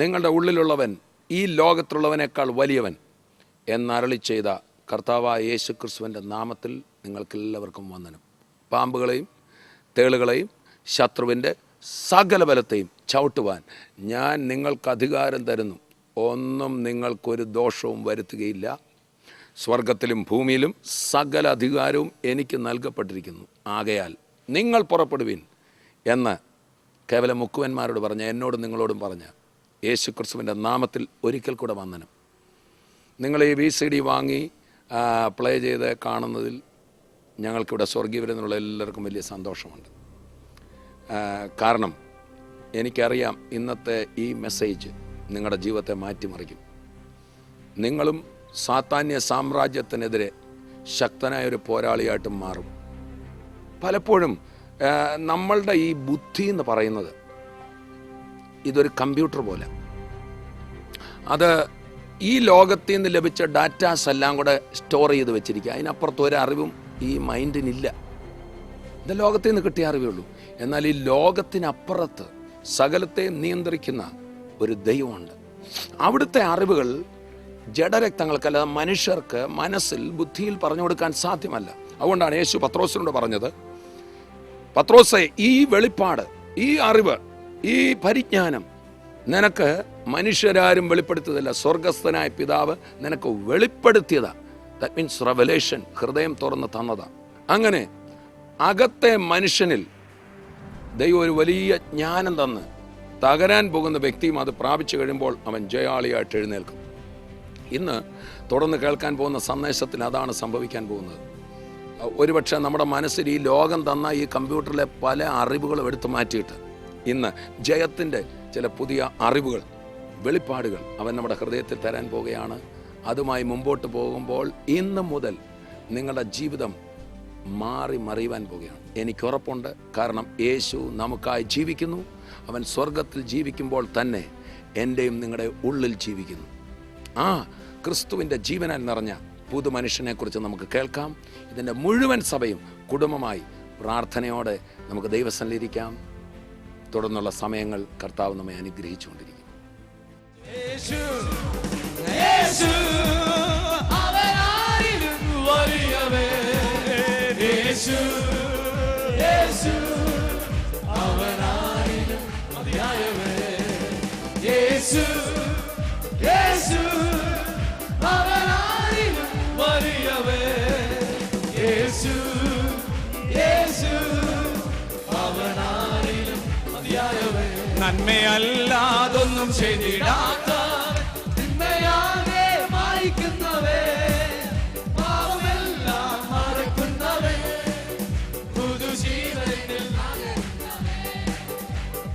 നിങ്ങളുടെ ഉള്ളിലുള്ളവൻ ഈ ലോകത്തിലുള്ളവനേക്കാൾ വലിയവൻ എന്നരുളി ചെയ്ത കർത്താവായ യേശു ക്രിസ്തുവിൻ്റെ നാമത്തിൽ നിങ്ങൾക്കെല്ലാവർക്കും വന്ദനം. പാമ്പുകളെയും തേളുകളെയും ശത്രുവിൻ്റെ സകല ബലത്തെയും ചവിട്ടുവാൻ ഞാൻ നിങ്ങൾക്ക് അധികാരം തരുന്നു. ഒന്നും നിങ്ങൾക്കൊരു ദോഷവും വരുത്തുകയില്ല. സ്വർഗത്തിലും ഭൂമിയിലും സകല അധികാരവും എനിക്ക് നൽകപ്പെട്ടിരിക്കുന്നു. ആകയാൽ നിങ്ങൾ പുറപ്പെടുവിൻ എന്ന് കേവലം മുക്കുവന്മാരോട് പറഞ്ഞ എന്നോടും നിങ്ങളോടും പറഞ്ഞ യേശു ക്രിസ്തുവിൻ്റെ നാമത്തിൽ ഒരിക്കൽ കൂടെ വന്ദനം. നിങ്ങൾ ഈ VCD വാങ്ങി പ്ലേ ചെയ്ത് കാണുന്നതിൽ ഞങ്ങൾക്കിവിടെ സ്വർഗീയവരെന്നുള്ള എല്ലാവർക്കും വലിയ സന്തോഷമുണ്ട്. കാരണം എനിക്കറിയാം ഇന്നത്തെ ഈ മെസ്സേജ് നിങ്ങളുടെ ജീവിതത്തെ മാറ്റിമറിക്കും. നിങ്ങളും സാത്താന്യ സാമ്രാജ്യത്തിനെതിരെ ശക്തനായൊരു പോരാളിയായിട്ടും മാറും. പലപ്പോഴും നമ്മളുടെ ഈ ബുദ്ധി എന്ന് പറയുന്നത് ഇതൊരു കമ്പ്യൂട്ടർ പോലെ, അത് ഈ ലോകത്തിൽ നിന്ന് ലഭിച്ച ഡാറ്റാസ് എല്ലാം കൂടെ സ്റ്റോർ ചെയ്ത് വെച്ചിരിക്കുക. അതിനപ്പുറത്ത് ഒരറിവും ഈ മൈൻഡിനില്ല. ഇത് ലോകത്തിൽ നിന്ന് കിട്ടിയ അറിവേ ഉള്ളൂ. എന്നാൽ ഈ ലോകത്തിനപ്പുറത്ത് സകലത്തെ നിയന്ത്രിക്കുന്ന ഒരു ദൈവമുണ്ട്. അവിടുത്തെ അറിവുകൾ ജഡരക്തങ്ങൾക്കല്ലാതെ മനുഷ്യർക്ക് മനസ്സിൽ ബുദ്ധിയിൽ പറഞ്ഞു കൊടുക്കാൻ സാധ്യമല്ല. അതുകൊണ്ടാണ് യേശു പത്രോസിനോട് പറഞ്ഞത്, പത്രോസേ, ഈ വെളിപ്പാട്, ഈ അറിവ്, ഈ പരിജ്ഞാനം നിനക്ക് മനുഷ്യരാരും വെളിപ്പെടുത്തിയതല്ല, സ്വർഗസ്ഥനായ പിതാവ് നിനക്ക് വെളിപ്പെടുത്തിയതാ. ദാറ്റ് മീൻസ് റെവലേഷൻ, ഹൃദയം തുറന്ന് തന്നതാ. അങ്ങനെ അകത്തെ മനുഷ്യനിൽ ദൈവം ഒരു വലിയ ജ്ഞാനം തന്ന് തകരാൻ പോകുന്ന വ്യക്തിയും അത് പ്രാപിച്ചു കഴിയുമ്പോൾ അവൻ ജയാളിയായിട്ട് എഴുന്നേൽക്കും. ഇന്ന് തുടർന്ന് കേൾക്കാൻ പോകുന്ന സന്ദേശത്തിൽ അതാണ് സംഭവിക്കാൻ പോകുന്നത്. ഒരുപക്ഷെ നമ്മുടെ മനസ്സിൽ ഈ ലോകം തന്ന ഈ കമ്പ്യൂട്ടറിലെ പല അറിവുകളും എടുത്തു മാറ്റിയിട്ട് ഇന്ന് ജയത്തിൻ്റെ ചില പുതിയ അറിവുകൾ, വെളിപ്പാടുകൾ അവൻ നമ്മുടെ ഹൃദയത്തിൽ തരാൻ പോവുകയാണ്. അതുമായി മുമ്പോട്ട് പോകുമ്പോൾ ഇന്ന് മുതൽ നിങ്ങളുടെ ജീവിതം മാറി മറിയുവാൻ പോവുകയാണ്. എനിക്കുറപ്പുണ്ട്. കാരണം യേശു നമുക്കായി ജീവിക്കുന്നു. അവൻ സ്വർഗത്തിൽ ജീവിക്കുമ്പോൾ തന്നെ എൻ്റെയും നിങ്ങളുടെ ഉള്ളിൽ ജീവിക്കുന്നു. ആ ക്രിസ്തുവിൻ്റെ ജീവനാൽ നിറഞ്ഞ പുതു മനുഷ്യനെക്കുറിച്ച് നമുക്ക് കേൾക്കാം. ഇതിൻ്റെ മുഴുവൻ സഭയും കുടുംബമായി പ്രാർത്ഥനയോടെ നമുക്ക് ദൈവസന്നിധിയിലിരിക്കാം. തുടർന്നുള്ള സമയങ്ങൾ കർത്താവ് നമ്മെ അനുഗ്രഹിച്ചുകൊണ്ടിരിക്കും. നന്മയല്ലാതൊന്നും ചെയ്തിടാത്ത തിന്മയാകെ മായ്ക്കുന്നവേ, പാപമെല്ലാം മറക്കുന്നവേ, പുതുജീവനിൽ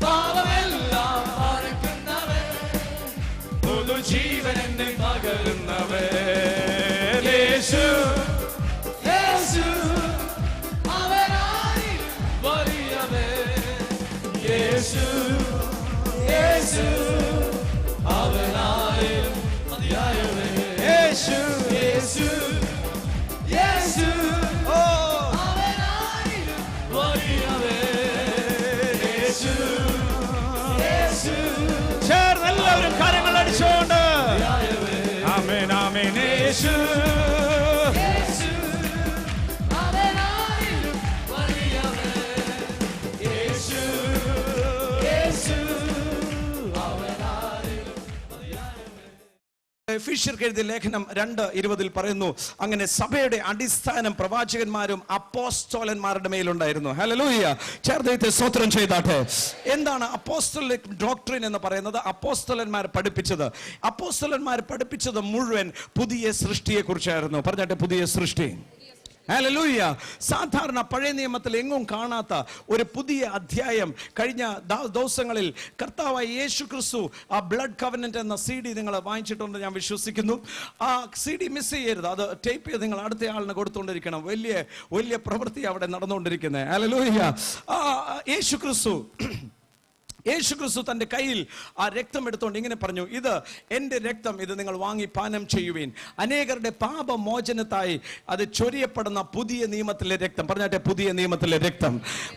പാപമെല്ലാം മറക്കുന്നവേ, പുതുജീവനെന്നിൽ പകരുന്നവേ. യേശു യേശു അവനായി വലിയവേ, യേശു യേശു അവനായി മതിയായവേ, യേശു യേശു യേശു ഓ അവനായി വലിയവേ, യേശു യേശു. ചേർന്ന് എല്ലാവരും കരങ്ങൾ അടിച്ചുകൊണ്ട് ആമേൻ ആമേൻ. യേശു യേശു അവനായി വലിയവേ, യേശു യേശു. എഫീഷ്യർക്ക് എഴുതിയ ലേഖനം 2:20 പറയുന്നു, അങ്ങനെ സഭയുടെ അടിസ്ഥാനം പ്രവാചകന്മാരും അപ്പോസ്തലന്മാരുടെ മേലുണ്ടായിരുന്നു. ഹല്ലേലൂയ. ചേർന്ന് സ്തോത്രം ചെയ്താട്ടെ. എന്താണ് അപ്പോസ്തലിക് ഡോക്ട്രിൻ എന്ന് പറയുന്നത്? അപ്പോസ്തലന്മാർ പഠിപ്പിച്ചത് മുഴുവൻ പുതിയ സൃഷ്ടിയെ കുറിച്ചായിരുന്നു. പറഞ്ഞാട്ടെ, പുതിയ സൃഷ്ടി. ഹല്ലേലൂയ. സാധാരണ പഴയ നിയമത്തിൽ എങ്ങും കാണാത്ത ഒരു പുതിയ അധ്യായം കഴിഞ്ഞ ദിവസങ്ങളിൽ കർത്താവായ യേശു ക്രിസ്തു ആ ബ്ലഡ് കവനന്റ് എന്ന CD നിങ്ങൾ വാങ്ങിച്ചിട്ടുണ്ട് ഞാൻ വിശ്വസിക്കുന്നു. ആ CD മിസ് ചെയ്യരുത്. അത് ടേപ്പ് ചെയ്ത് നിങ്ങൾ അടുത്ത ആളിന് കൊടുത്തുകൊണ്ടിരിക്കണം. വലിയ വലിയ പ്രവൃത്തി അവിടെ നടന്നുകൊണ്ടിരിക്കുന്നത്. ഹല്ലേലൂയ. യേശു ക്രിസ്തു യേശു ക്രിസ്തു തന്റെ കയ്യിൽ ആ രക്തം എടുത്തുകൊണ്ട് ഇങ്ങനെ പറഞ്ഞു, ഇത് എൻ്റെ രക്തം, ഇത് നിങ്ങൾ വാങ്ങി പാനം ചെയ്യുവീൻ. അനേകരുടെ പാപമോചനത്തായി അത് ചൊരിയപ്പെടുന്ന പുതിയ നിയമത്തിലെ രക്തം. പറഞ്ഞാട്ടെ, പുതിയ നിയമത്തിലെ രക്തം.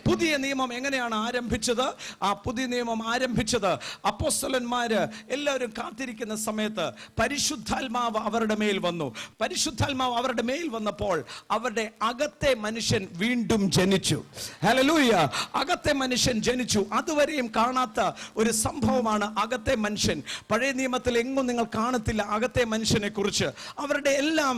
പുതിയ നിയമം എങ്ങനെയാണ് ആരംഭിച്ചത്? ആ പുതിയ നിയമം ആരംഭിച്ചത് അപ്പോസ്തലന്മാര് എല്ലാവരും കാത്തിരിക്കുന്ന സമയത്ത് പരിശുദ്ധാത്മാവ് അവരുടെ മേൽ വന്നു. പരിശുദ്ധാത്മാവ് അവരുടെ മേൽ വന്നപ്പോൾ അവരുടെ അകത്തെ മനുഷ്യൻ വീണ്ടും ജനിച്ചു. ഹല്ലേലൂയ. അകത്തെ മനുഷ്യൻ ജനിച്ചു. അതുവരെയും കാണാത്ത ഒരു സംഭവമാണ് അകത്തെ മനുഷ്യൻ. പഴയ നിയമത്തിൽ എങ്ങും നിങ്ങൾ കാണത്തില്ല അകത്തെ മനുഷ്യനെ കുറിച്ച്. അവരുടെ എല്ലാം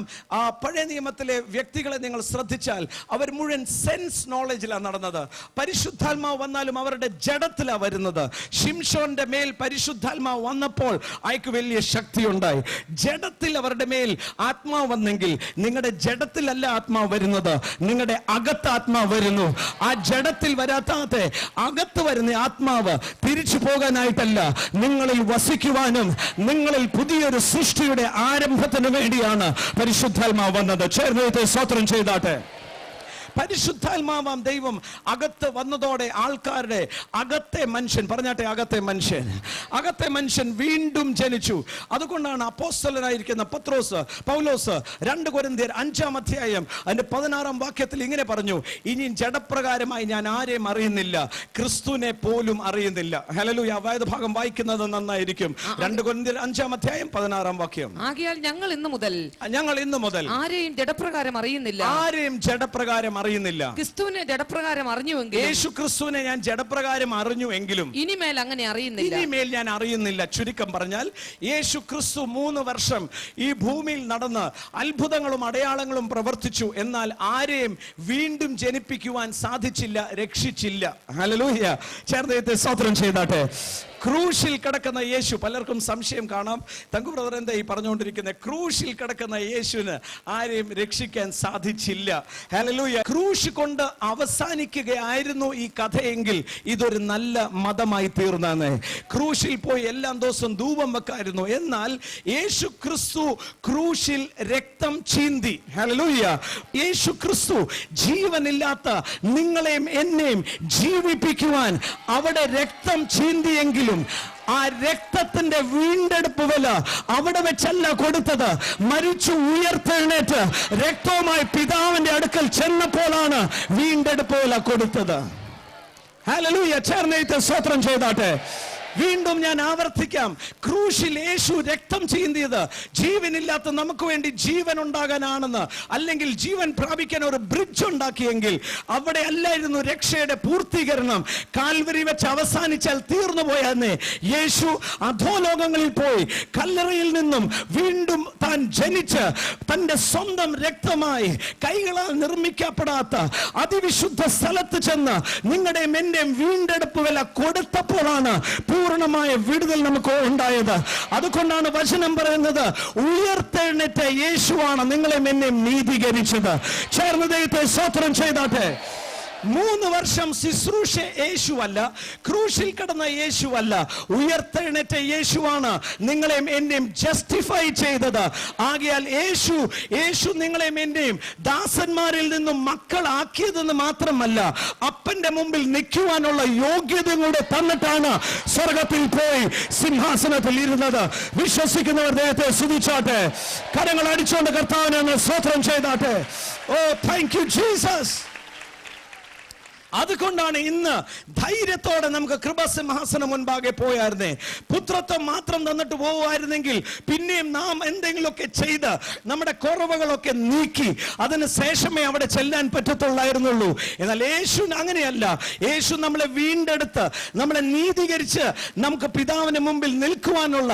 പഴയ നിയമത്തിലെ വ്യക്തികളെ നിങ്ങൾ ശ്രദ്ധിച്ചാൽ അവർ മുഴുവൻ സെൻസ് നോളജിലാണ് നടന്നത്. പരിശുദ്ധാത്മാവ് വന്നാലും അവരുടെ ജഡത്തിലാണ് വരുന്നത്. ശിംശോന്റെ മേൽ പരിശുദ്ധാത്മാവ് വന്നപ്പോൾ അയക്ക് വലിയ ശക്തി ഉണ്ടായി. ജഡത്തിൽ അവരുടെ മേൽ ആത്മാവ് വന്നെങ്കിൽ നിങ്ങളുടെ ജഡത്തിലല്ല ആത്മാവ് വരുന്നത്, നിങ്ങളുടെ അകത്ത് ആത്മാവ് വരുന്നു. ആ ജഡത്തിൽ വരാത്താതെ അകത്ത് വരുന്ന ആത്മാവ് തിരിച്ചു പോകാനായിട്ടല്ല, നിങ്ങളിൽ വസിക്കുവാനും നിങ്ങളിൽ പുതിയൊരു സൃഷ്ടിയുടെ ആരംഭത്തിന് വേണ്ടിയാണ് പരിശുദ്ധാത്മാവ് വന്നത്. ചേർന്ന് സ്തോത്രം ചെയ്താട്ടെ. പരിശുദ്ധാത്മാവാം ദൈവം അകത്ത് വന്നതോടെ ആൾക്കാരുടെ അകത്തെ മനുഷ്യൻ, പറഞ്ഞാട്ടെ അകത്തെ മനുഷ്യൻ, അകത്തെ മനുഷ്യൻ വീണ്ടും ജനിച്ചു. അതുകൊണ്ടാണ് അപ്പോസ്തലനായിരിക്കുന്ന പൗലോസ് 2 കൊരിന്ത്യർ 5-ാം അധ്യായം അതിന്റെ 16-ാം വാക്യത്തിൽ ഇങ്ങനെ പറഞ്ഞു, ഇനി ജഡപ്രകാരമായി ഞാൻ ആരെയും അറിയുന്നില്ല, ക്രിസ്തുവിനെ പോലും അറിയുന്നില്ല. ഹല്ലേലൂയ. വേദഭാഗം വായിക്കുന്നത് നന്നായിരിക്കും. 2 കൊരിന്ത്യർ 5-ാം അധ്യായം 16-ാം വാക്യം. ആകയാൽ ഞങ്ങൾ ഇന്നു മുതൽ ആരെയും ജഡപ്രകാരം അറിയുന്നില്ല, ആരെയും ജഡപ്രകാരം അറിയുന്നില്ല. ക്രിസ്തുവിനെ ജഡപ്രകാരം അറിഞ്ഞുവെങ്കിലും, യേശു ക്രിസ്തുവിനെ ഞാൻ ജഡപ്രകാരം അറിഞ്ഞുവെങ്കിലും ഇനിമേൽ അങ്ങനെ അറിയുന്നില്ല, ഇനിമേൽ ഞാൻ അറിയുന്നില്ല. ചുരുക്കം പറഞ്ഞാൽ യേശു ക്രിസ്തു 3 വർഷം ഈ ഭൂമിയിൽ നടന്ന് അത്ഭുതങ്ങളും അടയാളങ്ങളും പ്രവർത്തിച്ചു. എന്നാൽ ആരെയും വീണ്ടും ജനിപ്പിക്കുവാൻ സാധിച്ചില്ല, രക്ഷിച്ചില്ല. ഹല്ലേലൂയ. ചേർന്ന് സ്തോത്രം ചെയ്താട്ടെ. ക്രൂശിൽ കിടക്കുന്ന യേശു, പലർക്കും സംശയം കാണാം, തങ്കു ബ്രദർ എന്താ ഈ പറഞ്ഞുകൊണ്ടിരിക്കുന്നത്? ക്രൂശിൽ കിടക്കുന്ന യേശുവിന് ആരെയും രക്ഷിക്കാൻ സാധിച്ചില്ല. ഹല്ലേലൂയ. ക്രൂശ് കൊണ്ട് അവസാനിക്കുകയായിരുന്നു ഈ കഥയെങ്കിൽ ഇതൊരു നല്ല മതമായി തീർന്നാണ്. ക്രൂശിൽ പോയി എല്ലാ ദിവസവും ധൂപം വെക്കായിരുന്നു. എന്നാൽ യേശു ക്രിസ്തു ക്രൂശിൽ രക്തം ചീന്തി. ഹല്ലേലൂയ. യേശു ക്രിസ്തു ജീവനില്ലാത്ത നിങ്ങളെയും എന്നെയും ജീവിപ്പിക്കുവാൻ അവിടെ രക്തം ചീന്തിയെങ്കിലും ആ രക്തത്തിന്റെ വീണ്ടെടുപ്പ് വില അവിടെ വെച്ചല്ല കൊടുത്തത്, മരിച്ചു ഉയർത്തെഴുന്നേറ്റ് രക്തവുമായി പിതാവിന്റെ അടുക്കൽ ചെന്നപ്പോഴാണ് വീണ്ടെടുപ്പ് വില കൊടുത്തത്. ഹല്ലേലൂയ. ചേർന്നേറ്റ് സ്തോത്രം ചെയ്താട്ടെ. വീണ്ടും ഞാൻ ആവർത്തിക്കാം, ക്രൂശിൽ യേശു രക്തം ചീന്തിയത് ജീവനില്ലാത്ത നമുക്ക് വേണ്ടി ജീവൻ ഉണ്ടാകാനാണെന്ന്, അല്ലെങ്കിൽ ജീവൻ പ്രാപിക്കാൻ ഒരു ബ്രിഡ്ജ് ഉണ്ടാക്കിയെങ്കിൽ അവിടെ അല്ലായിരുന്നു രക്ഷയുടെ പൂർത്തീകരണം. കാൽവരി വെച്ച് അവസാനിച്ചാൽ തീർന്നു പോയെന്നേ. യേശു അധോലോകങ്ങളിൽ പോയി കല്ലറയിൽ നിന്നും വീണ്ടും താൻ ജനിച്ച് തന്റെ സ്വന്തം രക്തമായി കൈകളാൽ നിർമ്മിക്കപ്പെടാത്ത അതിവിശുദ്ധ സ്ഥലത്ത് ചെന്ന് നിങ്ങളുടെയും എന്റെയും വീണ്ടെടുപ്പ് വില കൊടുത്തപ്പോഴാണ് പൂർണ്ണമായ വിടുതൽ നമുക്ക് ഉണ്ടായത്. അതുകൊണ്ടാണ് വചനം പറയുന്നത്, ഉയർത്തെഴുന്നേറ്റ യേശുവാണ് നിങ്ങളെയും എന്നെയും നീതീകരിച്ചത്. ചേർന്ന് ദൈവത്തെ സ്തോത്രം ചെയ്താട്ടെ. 3 വർഷം ശുശ്രൂഷ യേശുവല്ല, ക്രൂശിൽ കിടന്ന യേശുവല്ല, ഉയർത്തെഴുന്നേറ്റ യേശുവാണ് നിങ്ങളെയും എന്നെയും ജസ്റ്റിഫൈ ചെയ്തത്. ആകയാൽ യേശു നിങ്ങളെയും എന്നെയും ദാസന്മാരിൽ നിന്നും മക്കളാക്കിയതെന്ന് മാത്രമല്ല, അപ്പന്റെ മുമ്പിൽ നിൽക്കുവാനുള്ള യോഗ്യത കൂടെ തന്നിട്ടാണ് സ്വർഗത്തിൽ പോയി സിംഹാസനത്തിൽ ഇരുന്നത്. വിശ്വസിക്കുന്നവർ ദൈവത്തെ സ്തുതിച്ചാട്ടെ. കരങ്ങൾ അടിച്ചുകൊണ്ട് കർത്താവിനെ സ്തോത്രം ചെയ്താട്ടെ. ഓ, താങ്ക് യു ജീസസ്. അതുകൊണ്ടാണ് ഇന്ന് ധൈര്യത്തോടെ നമുക്ക് കൃപാസിംഹാസനം മുൻപാകെ പോയായിരുന്നേ. പുത്രത്വം മാത്രം തന്നിട്ട് പോകുമായിരുന്നെങ്കിൽ പിന്നെയും നാം എന്തെങ്കിലുമൊക്കെ ചെയ്ത് നമ്മുടെ കുറവുകളൊക്കെ നീക്കി അതിന് ശേഷമേ അവിടെ ചെല്ലാൻ പറ്റത്തുള്ളായിരുന്നുള്ളൂ. എന്നാൽ യേശു അങ്ങനെയല്ല. യേശു നമ്മളെ വീണ്ടെടുത്ത് നമ്മളെ നീതീകരിച്ച് നമുക്ക് പിതാവിന് മുമ്പിൽ നിൽക്കുവാനുള്ള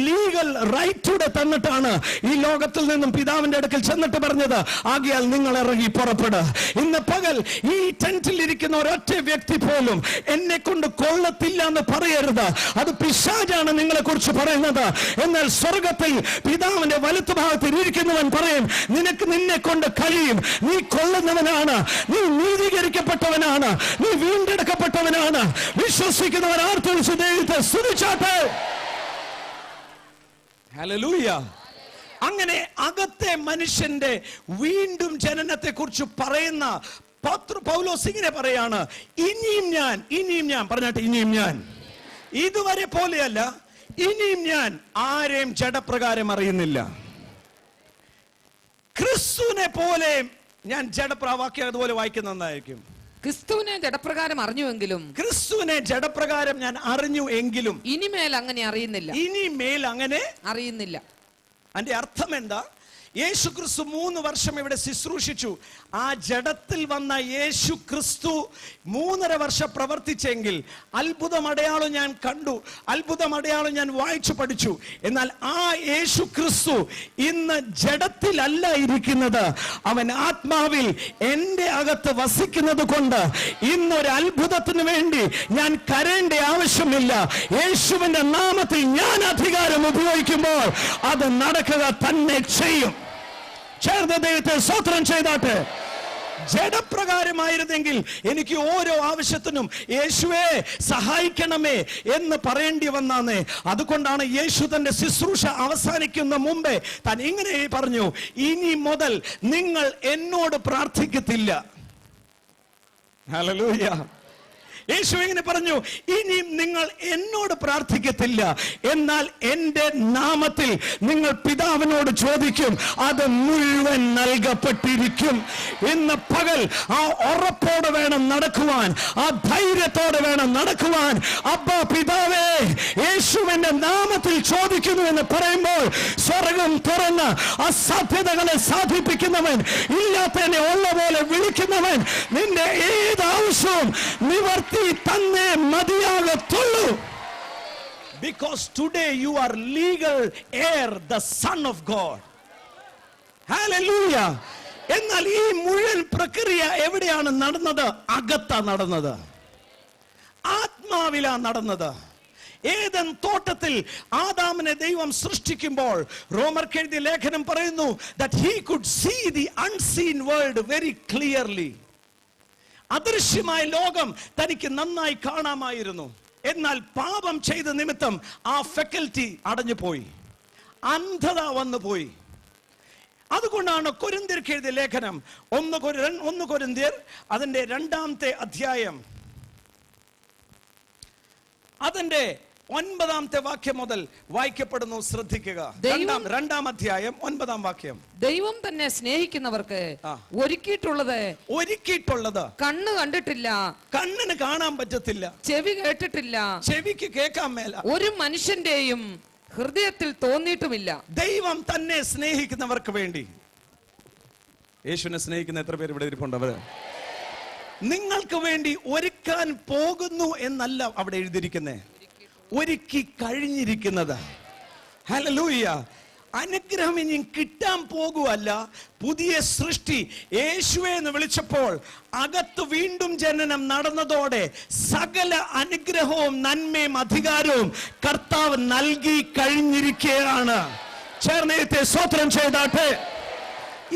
ലീഗൽ റൈറ്റൂടെ തന്നിട്ടാണ് ഈ ലോകത്തിൽ നിന്നും പിതാവിന്റെ അടുക്കൽ ചെന്നിട്ട് പറഞ്ഞത്, ആകയാൽ നിങ്ങൾ ഇറങ്ങി പുറപ്പെടുക. ഇന്ന് പകൽ ഈ ടെന്റിൽ ഇരിക്കുന്ന ഒരൊറ്റ വ്യക്തി പോലും എന്നെ കൊണ്ട് കൊള്ളത്തില്ല എന്ന് പറയരുത്. അത് പിശാചാണ് നിങ്ങളെ കുറിച്ച് പറയുന്നത്. എന്നാൽ സ്വർഗത്തിൽ പിതാവിന്റെ വലത്ത് ഭാഗത്തിൽ ഇരിക്കുന്നവൻ പറയും, നിന്നെ കൊണ്ട് കഴിയും, നീ കൊള്ളുന്നവനാണ്, നീ നീതീകരിക്കപ്പെട്ടവനാണ്, നീ വീണ്ടെടുക്കപ്പെട്ടവനാണ്. വിശ്വസിക്കുന്നവർ ആർത്തവിളിച്ച് ദൈവത്തെ സ്തുതിച്ചാട്ടെ. ഹല്ലേലൂയ. അങ്ങനെ അകത്തെ മനുഷ്യന്റെ വീണ്ടും ജനനത്തെ കുറിച്ച് പറയുന്ന പൗലോസ് ഇങ്ങനെ പറയാണ്, ഇനിയും ഞാൻ പറഞ്ഞാട്ടെ, ഇനിയും ഞാൻ ഇതുവരെ പോലെയല്ല, ഇനിയും ഞാൻ ആരെയും ജഡപ്രകാരം അറിയുന്നില്ല. ക്രിസ്തുവിനെ പോലെ ഞാൻ ജഡപ്രവാക്യം അതുപോലെ വായിക്കുന്നതായിരിക്കും. ക്രിസ്തുവിനെ ജഡപ്രകാരം അറിഞ്ഞുവെങ്കിലും, ക്രിസ്തുവിനെ ജഡപ്രകാരം ഞാൻ അറിഞ്ഞു എങ്കിലും ഇനിമേൽ അങ്ങനെ അറിയുന്നില്ല. ഇനിമേൽ അങ്ങനെ അറിയുന്നില്ല. അതിന്റെ അർത്ഥം എന്താ? യേശു ക്രിസ്തു 3 വർഷം ഇവിടെ ശുശ്രൂഷിച്ചു. ആ ജഡത്തിൽ വന്ന യേശു ക്രിസ്തു 3.5 വർഷം പ്രവർത്തിച്ചെങ്കിൽ അത്ഭുതം അടയാളം ഞാൻ കണ്ടു, അത്ഭുതം അടയാളം ഞാൻ വായിച്ചു പഠിച്ചു. എന്നാൽ ആ യേശു ക്രിസ്തു ഇന്ന് ജഡത്തിലല്ല ഇരിക്കുന്നത്, അവൻ ആത്മാവിൽ എൻ്റെ അകത്ത് വസിക്കുന്നത് കൊണ്ട് ഇന്നൊരു അത്ഭുതത്തിന് വേണ്ടി ഞാൻ കരയേണ്ട ആവശ്യമില്ല. യേശുവിന്റെ നാമത്തിൽ ഞാൻ അധികാരം ഉപയോഗിക്കുമ്പോൾ അത് നടക്കുക തന്നെ ചെയ്യും. ചേർന്ന് ദൈവത്തെ സ്തോത്രം ചെയ്താട്ടെ. ജഡപ്രകാരമായിരുന്നെങ്കിൽ എനിക്ക് ഓരോ ആവശ്യത്തിനും യേശുവേ സഹായിക്കണമേ എന്ന് പറയേണ്ടി വന്നാന്നേ. അതുകൊണ്ടാണ് യേശു തന്റെ ശുശ്രൂഷ അവസാനിക്കുന്ന മുമ്പേ താൻ ഇങ്ങനെ പറഞ്ഞു, ഇനി മുതൽ നിങ്ങൾ എന്നോട് പ്രാർത്ഥിക്കത്തില്ല. ഹല്ലേലൂയ. യേശു ഇങ്ങനെ പറഞ്ഞു, ഇനിയും നിങ്ങൾ എന്നോട് പ്രാർത്ഥിക്കത്തില്ല, എന്നാൽ എൻ്റെ നാമത്തിൽ നിങ്ങൾ പിതാവിനോട് ചോദിക്കും, അത് മുഴുവൻ നൽകപ്പെട്ടിരിക്കും. ഇന്ന് പകൽ ആ ഉറപ്പോടെ വേണം നടക്കുവാൻ, ആ ധൈര്യത്തോടെ വേണം നടക്കുവാൻ. അബ്ബാ പിതാവേ, യേശുവിന്റെ നാമത്തിൽ ചോദിക്കുന്നു എന്ന് പറയുമ്പോൾ സ്വർഗം തുറന്ന് അസാധ്യതകളെ സാധിപ്പിക്കുന്നവൻ, ഇല്ലാത്തതിനെ ഉള്ള പോലെ വിളിക്കുന്നവൻ, നിന്റെ ഏത് ആവശ്യവും നിവർത്തി തന്നെ മതിയാകത്തുള്ളൂ. Because today you are legal heir, the son of God. Hallelujah. എന്നാൽ ഈ മുഴുവൻ പ്രക്രിയ എവിടെയാണ് നടന്നത്? അകത്താ നടന്നത്, ആത്മാവിലാ നടന്നത്. ഏദൻ തോട്ടത്തിൽ ആദാമിനെ ദൈവം സൃഷ്ടിക്കുമ്പോൾ റോമർക്ക് എഴുതിയ ലേഖനം പറയുന്നു that he could see the unseen world very clearly. അദൃശ്യമായ ലോകം തനിക്ക് നന്നായി കാണാമായിരുന്നു. എന്നാൽ പാപം ചെയ്ത നിമിത്തം ആ ഫെക്കൽറ്റി അടഞ്ഞു പോയി, അന്ധത വന്നു പോയി. അതുകൊണ്ടാണ് കൊരിന്ത്യർക്ക് എഴുതിയ ലേഖനം 1 കൊരിന്ത്യർ അതിന്റെ 2-ാമത്തെ അധ്യായം അതിന്റെ 9-ാമത്തെ വാക്യം മുതൽ വായിക്കപ്പെടുന്നു. ശ്രദ്ധിക്കുക. 2-ാം അധ്യായം 9-ാം വാക്യം. ദൈവം തന്നെ സ്നേഹിക്കുന്നവർക്ക് ഒരുക്കിയിട്ടുള്ളത് കണ്ണ് കണ്ടിട്ടില്ല, കണ്ണിന് കാണാൻ പറ്റത്തില്ല, ചെവി കേട്ടിട്ടില്ല, ചെവിക്ക് കേൾക്കാൻ മേല, ഒരു മനുഷ്യന്റെയും ഹൃദയത്തിൽ തോന്നിയിട്ടുമില്ല. ദൈവം തന്നെ സ്നേഹിക്കുന്നവർക്ക് വേണ്ടി. യേശുവിനെ സ്നേഹിക്കുന്ന എത്ര പേര് ഇവിടെ ഇരിപ്പുണ്ട്? നിങ്ങൾക്ക് വേണ്ടി ഒരുക്കാൻ പോകുന്നു എന്നല്ല അവിടെ എഴുതിയിരിക്കുന്നേ, ഒരുക്കി കഴിഞ്ഞിരിക്കുന്നത്. ഹല്ലേലൂയ. അനുഗ്രഹം ഇനി കിട്ടാൻ പോകുവല്ല, പുതിയ സൃഷ്ടി. യേശുവെ എന്ന് വിളിച്ചപ്പോൾ അകത്ത് വീണ്ടും ജനനം നടന്നതോടെ സകല അനുഗ്രഹവും നന്മയും അധികാരവും കർത്താവ് നൽകി കഴിഞ്ഞിരിക്കുകയാണ്. ചേർന്നേത്തെ സ്തോത്രം ചെയ്താട്ടെ.